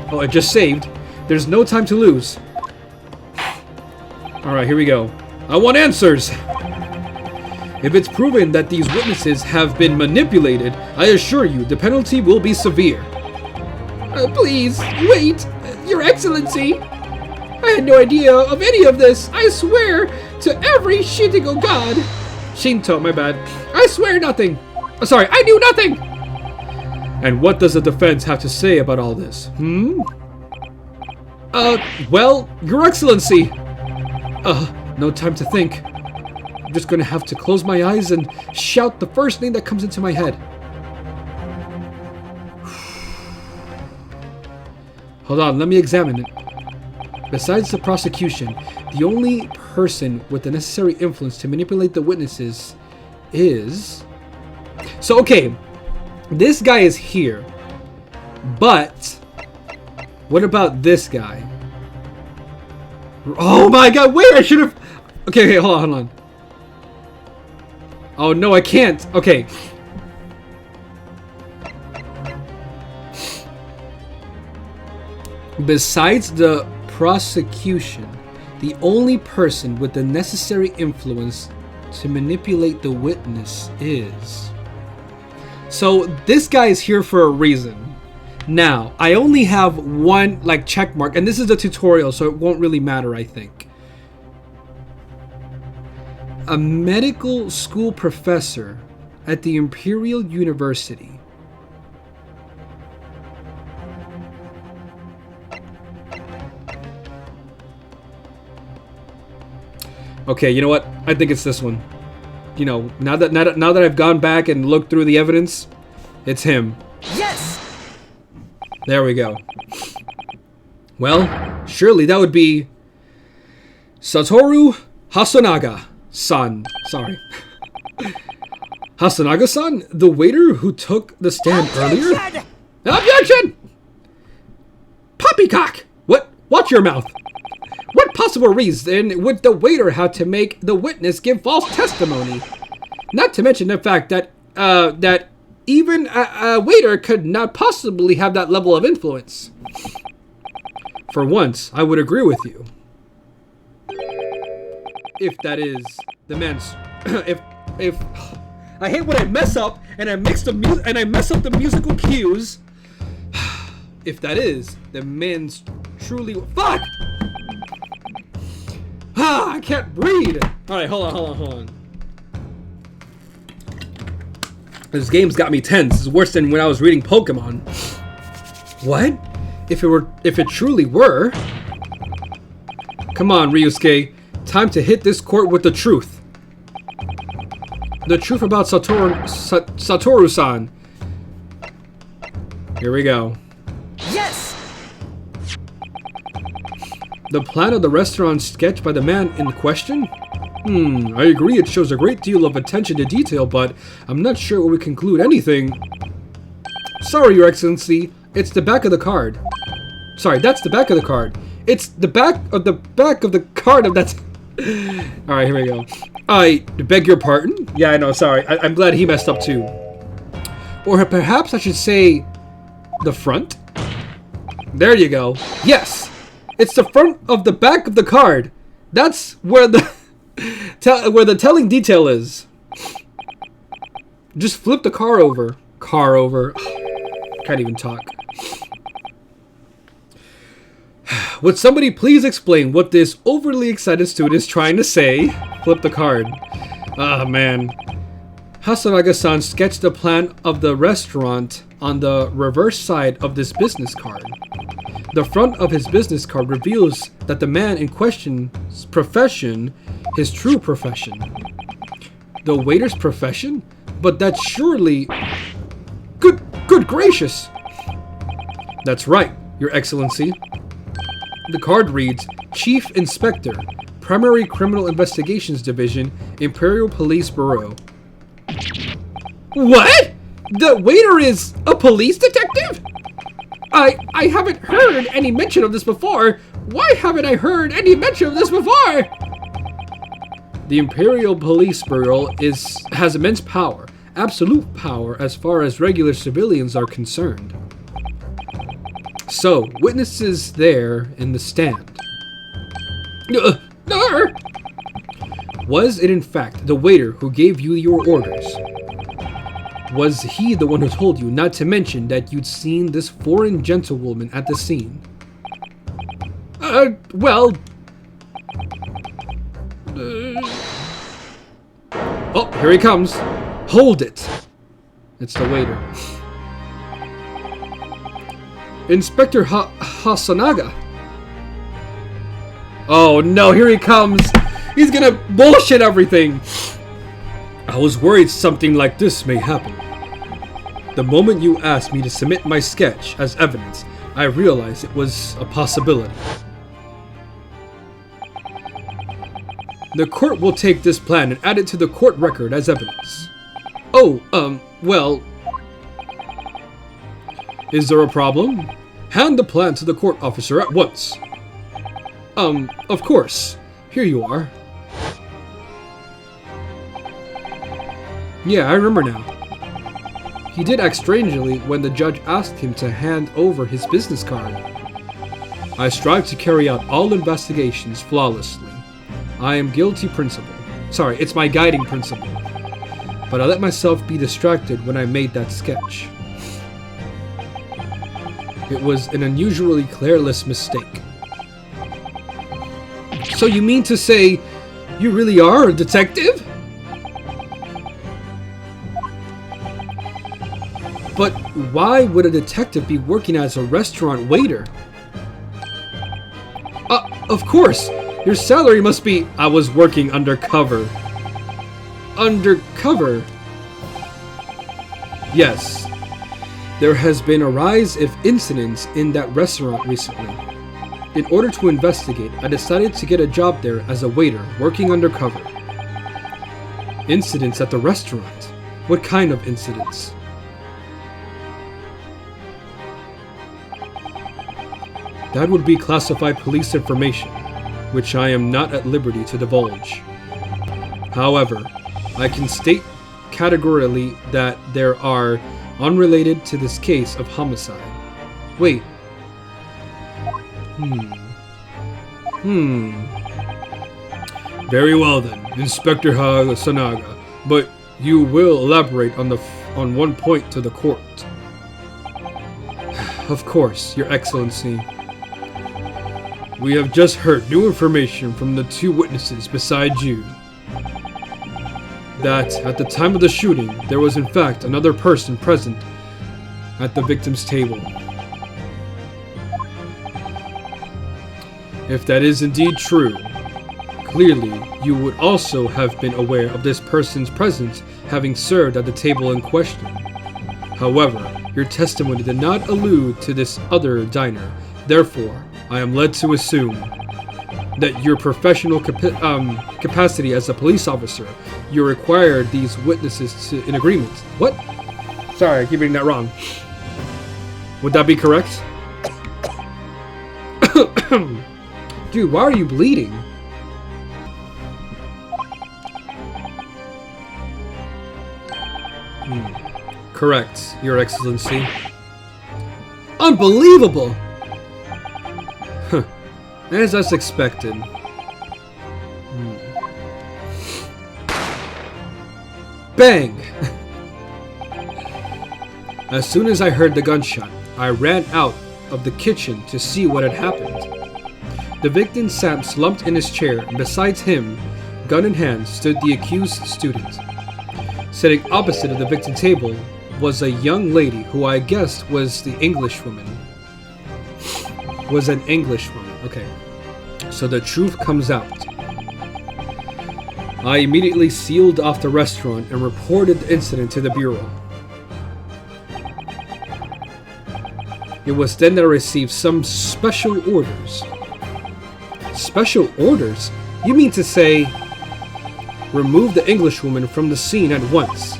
Oh, it just saved. There's no time to lose. Alright, here we go. I want answers! If it's proven that these witnesses have been manipulated, I assure you the penalty will be severe. Please, wait! Your Excellency! I had no idea of any of this! I swear to every Shinto god! Shinto, my bad. I swear nothing! Sorry, I knew nothing! And what does the defense have to say about all this? Well, Your Excellency! No time to think. I'm just gonna have to close my eyes and shout the first name that comes into my head. Hold on, let me examine it. Besides the prosecution, the only person with the necessary influence to manipulate the witnesses is... So, okay, this guy is here, but what about this guy? Oh my god, wait, I should have... Okay, hold on. Oh no, I can't. Okay. Besides the prosecution, the only person with the necessary influence to manipulate the witness is. So this guy is here for a reason. Now, I only have one like check mark, and this is a tutorial, so it won't really matter, I think. A medical school professor at the Imperial University. Okay, you know what? I think it's this one. You know, now that I've gone back and looked through the evidence, it's him. Yes! There we go. Well, surely that would be Satoru Hasanaga-san. Sorry. Hasanaga-san? The waiter who took the stand earlier? Objection! Objection! Poppycock! What? Watch your mouth. What possible reason would the waiter have to make the witness give false testimony? Not to mention the fact that that even a waiter could not possibly have that level of influence. For once, I would agree with you. If that is the man's, if I hate when I mess up and I mess up the musical cues. If that is the man's truly fuck. I can't breathe. All right, hold on. This game's got me tense. It's worse than when I was reading Pokemon. What? If it truly were? Come on, Ryusuke. Time to hit this court with the truth. The truth about Satoru-san. Here we go. Yes! The plan of the restaurant sketched by the man in question? I agree it shows a great deal of attention to detail, but I'm not sure we conclude anything. Sorry, Your Excellency. It's the back of the card. Sorry, that's the back of the card. It's the back of the card of that. Alright, here we go. I beg your pardon? Yeah, I know, sorry. I'm glad he messed up too. Or perhaps I should say the front? There you go. Yes! It's the front of the back of the card. That's where the where the telling detail is. Just flip the car over. Can't even talk. Would somebody please explain what this overly excited student is trying to say? Flip the card. Ah, man. Hasanaga-san sketched the plan of the restaurant on the reverse side of this business card. The front of his business card reveals that the man in question's profession, his true profession. The waiter's profession? But that's surely... Good gracious! That's right, Your Excellency. The card reads, Chief Inspector, Primary Criminal Investigations Division, Imperial Police Bureau. What? The waiter is a police detective? I haven't heard any mention of this before. Why haven't I heard any mention of this before? The Imperial Police Bureau has immense power, absolute power as far as regular civilians are concerned. So, witnesses there in the stand. Was it in fact the waiter who gave you your orders? Was he the one who told you not to mention that you'd seen this foreign gentlewoman at the scene? Well... Oh, here he comes. Hold it. It's the waiter. Inspector Hasanaga. Oh no, here he comes. He's gonna bullshit everything. I was worried something like this may happen. The moment you asked me to submit my sketch as evidence, I realized it was a possibility. The court will take this plan and add it to the court record as evidence. Oh, well... Is there a problem? Hand the plan to the court officer at once. Of course. Here you are. Yeah, I remember now. He did act strangely when the judge asked him to hand over his business card. I strive to carry out all investigations flawlessly. I am guilty principal. Sorry, it's my guiding principle. But I let myself be distracted when I made that sketch. It was an unusually careless mistake. So you mean to say you really are a detective? But why would a detective be working as a restaurant waiter? Of course! Your salary must be... I was working undercover. Undercover? Yes. There has been a rise of incidents in that restaurant recently. In order to investigate, I decided to get a job there as a waiter, working undercover. Incidents at the restaurant? What kind of incidents? That would be classified police information, which I am not at liberty to divulge. However, I can state categorically that there are unrelated to this case of homicide. Wait. Very well then, Inspector Sanaga, but you will elaborate on one point to the court. Of course, Your Excellency. We have just heard new information from the two witnesses beside you. That at the time of the shooting, there was in fact another person present at the victim's table. If that is indeed true, clearly you would also have been aware of this person's presence having served at the table in question. However, your testimony did not allude to this other diner. Therefore, I am led to assume that your professional capacity as a police officer, you required these witnesses in agreement. What? Sorry, I keep reading that wrong. Would that be correct? Dude, why are you bleeding? Correct, Your Excellency. Unbelievable! As I expected. Bang! As soon as I heard the gunshot, I ran out of the kitchen to see what had happened. The victim sat slumped in his chair, and besides him, gun in hand, stood the accused student. Sitting opposite of the victim table was a young lady who I guessed was the Englishwoman. Was an Englishwoman. Okay. So the truth comes out. I immediately sealed off the restaurant and reported the incident to the bureau. It was then that I received some special orders. Special orders? You mean to say, remove the Englishwoman from the scene at once?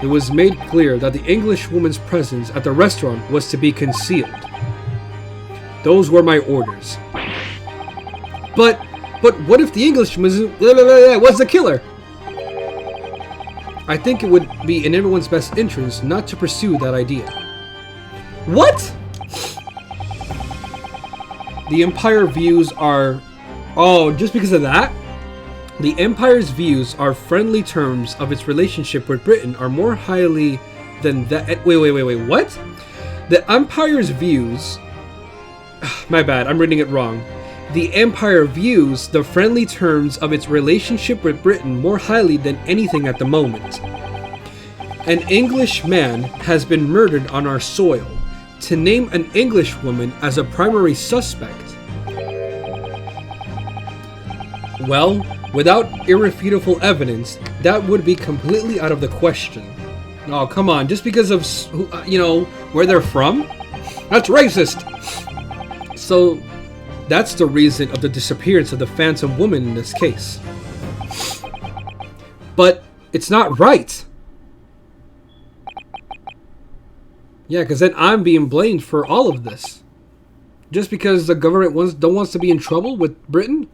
It was made clear that the Englishwoman's presence at the restaurant was to be concealed. Those were my orders. But what if the Englishwoman was the killer? I think it would be in everyone's best interest not to pursue that idea. What? The Empire views are... Oh, just because of that? The Empire's views are friendly terms of its relationship with Britain are more highly than that... Wait, what? The Empire's views... My bad, I'm reading it wrong. The Empire views the friendly terms of its relationship with Britain more highly than anything at the moment. An English man has been murdered on our soil. To name an Englishwoman as a primary suspect... Well, without irrefutable evidence, that would be completely out of the question. Oh, come on, just because of, where they're from? That's racist! So, that's the reason of the disappearance of the Phantom Woman in this case. But, it's not right! Yeah, because then I'm being blamed for all of this. Just because the government wants to be in trouble with Britain?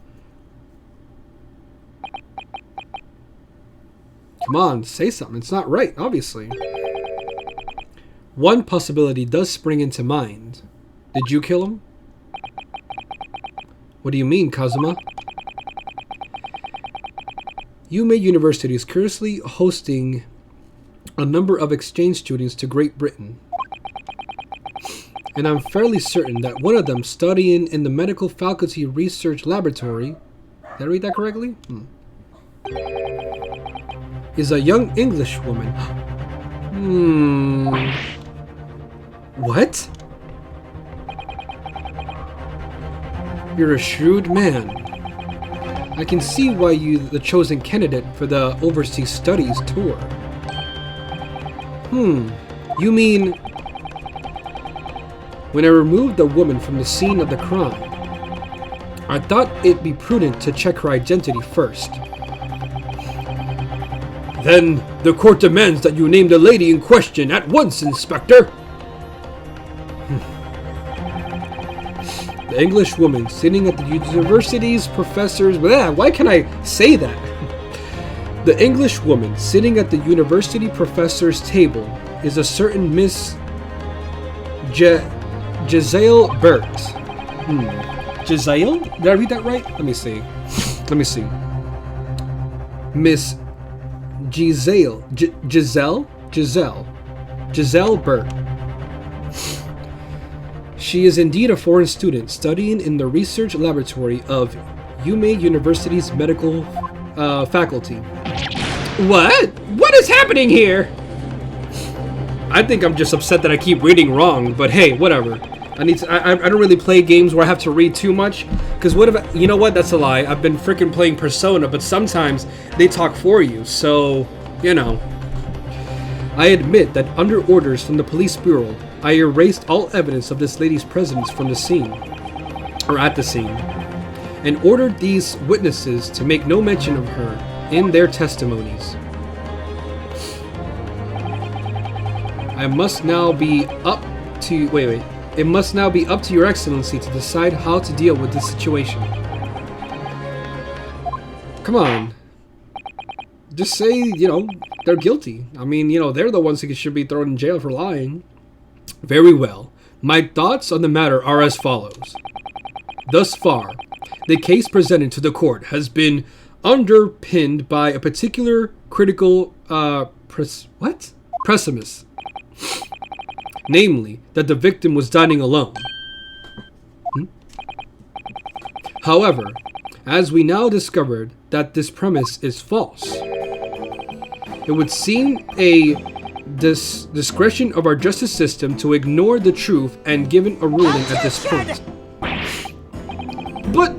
Come on, say something. It's not right, obviously. One possibility does spring into mind. Did you kill him? What do you mean, Kazuma? Yume University is currently hosting a number of exchange students to Great Britain. And I'm fairly certain that one of them studying in the Medical Faculty Research Laboratory, did I read that correctly? Is a young English woman. What? You're a shrewd man. I can see why you're the chosen candidate for the Overseas Studies tour. You mean... When I removed the woman from the scene of the crime, I thought it'd be prudent to check her identity first. Then the court demands that you name the lady in question at once, Inspector. The English woman sitting at the university's professor's... Why can I say that? The English woman sitting at the university professor's table is a certain Miss Giselle Burt. Giselle? Did I read that right? Let me see. Miss Giselle Burt. She is indeed a foreign student studying in the research laboratory of Yume University's medical faculty. What? What is happening here? I think I'm just upset that I keep reading wrong, but hey, whatever. I don't really play games where I have to read too much, because what if, you know what, that's a lie. I've been freaking playing Persona, but sometimes they talk for you, so, you know. I admit that under orders from the police bureau, I erased all evidence of this lady's presence from the scene, or at the scene, and ordered these witnesses to make no mention of her in their testimonies. It must now be up to Your Excellency to decide how to deal with this situation. Come on. Just say, you know, they're guilty. I mean, you know, they're the ones who should be thrown in jail for lying. Very well. My thoughts on the matter are as follows. Thus far, the case presented to the court has been underpinned by a particular critical premise. Namely, that the victim was dining alone. However, as we now discovered that this premise is false, it would seem a discretion of our justice system to ignore the truth and give a ruling at this point. But,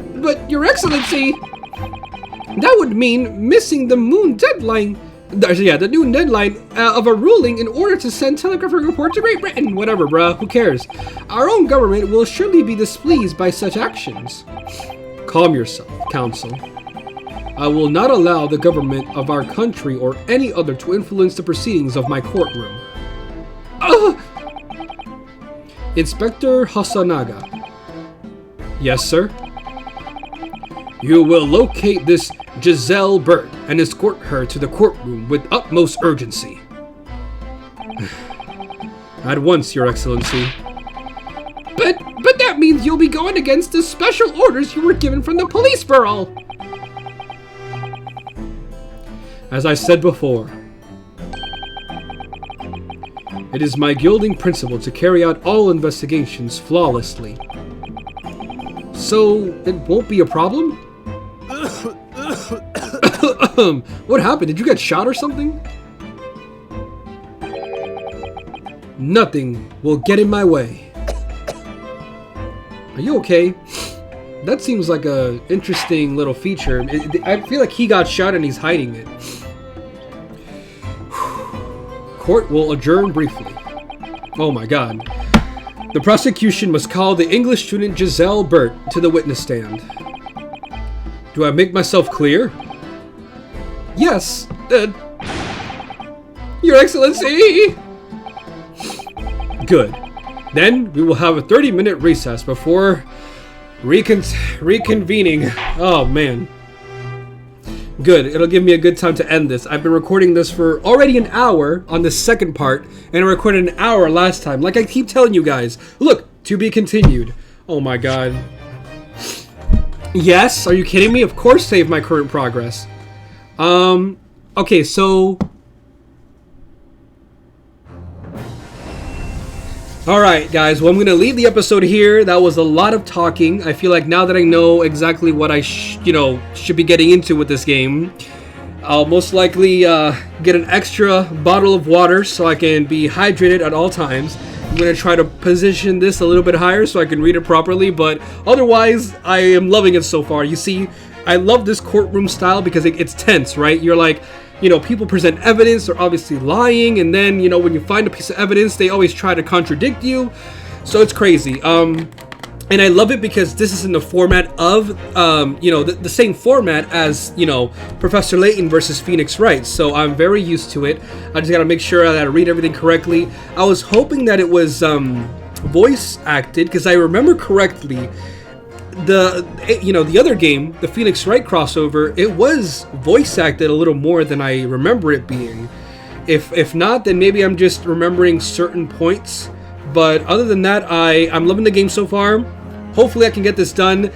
Your Excellency, that would mean missing the noon deadline. The noon deadline of a ruling in order to send telegraphic report to Great Britain. Whatever, bruh. Who cares? Our own government will surely be displeased by such actions. Calm yourself, Counsel. I will not allow the government of our country or any other to influence the proceedings of my courtroom. Inspector Hasanaga. Yes, sir? You will locate this Giselle Burt and escort her to the courtroom with utmost urgency. At once, Your Excellency. But that means you'll be going against the special orders you were given from the police bureau. As I said before, it is my guiding principle to carry out all investigations flawlessly. So, it won't be a problem? What happened? Did you get shot or something? Nothing will get in my way. Are you okay? That seems like a interesting little feature. I feel like he got shot and he's hiding it. Court will adjourn briefly. Oh my god. The prosecution must call the English student Giselle Burt to the witness stand. Do I make myself clear? Yes, Your Excellency! Good. Then we will have a 30-minute recess before reconvening. Oh, man. Good. It'll give me a good time to end this. I've been recording this for already an hour on the second part, and I recorded an hour last time. Like I keep telling you guys. Look, to be continued. Oh, my God. Yes, are you kidding me? Of course save my current progress. Okay, so... Alright, guys, well, I'm going to leave the episode here. That was a lot of talking. I feel like now that I know exactly what I, should be getting into with this game, I'll most likely get an extra bottle of water so I can be hydrated at all times. I'm going to try to position this a little bit higher so I can read it properly, but otherwise, I am loving it so far. You see, I love this courtroom style because it's tense, right? You're like, people present evidence, they're obviously lying, and then, when you find a piece of evidence, they always try to contradict you. So it's crazy. And I love it because this is in the format of, the same format as, Professor Layton versus Phoenix Wright. So I'm very used to it. I just got to make sure that I read everything correctly. I was hoping that it was voice acted because I remember correctly, the other game, the Phoenix Wright crossover, it was voice acted a little more than I remember it being. If not, then maybe I'm just remembering certain points. But other than that, I'm loving the game so far. Hopefully I can get this done.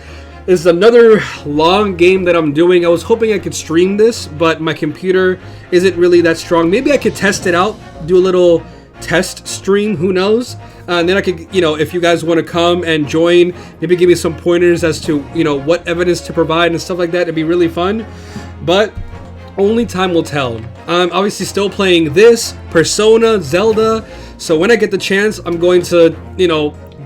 This is another long game that I'm doing. I was hoping I could stream this, but my computer isn't really that strong. Maybe I could test it out, do a little test stream, who knows? And then I could, if you guys want to come and join, maybe give me some pointers as to, what evidence to provide and stuff like that. It'd be really fun. But only time will tell. I'm obviously still playing this, Persona, Zelda. So when I get the chance, I'm going to,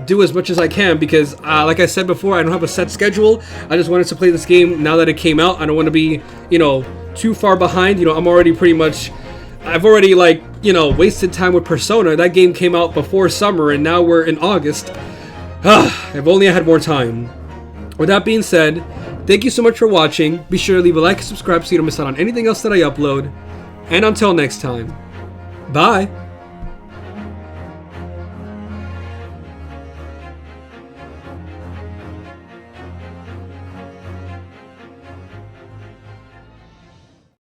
do as much as I can because, like I said before, I don't have a set schedule. I just wanted to play this game now that it came out. I don't want to be, too far behind. I'm already pretty much... I've already, wasted time with Persona. That game came out before summer, and now we're in August. If only I had more time. With that being said, thank you so much for watching. Be sure to leave a like and subscribe so you don't miss out on anything else that I upload. And until next time, bye!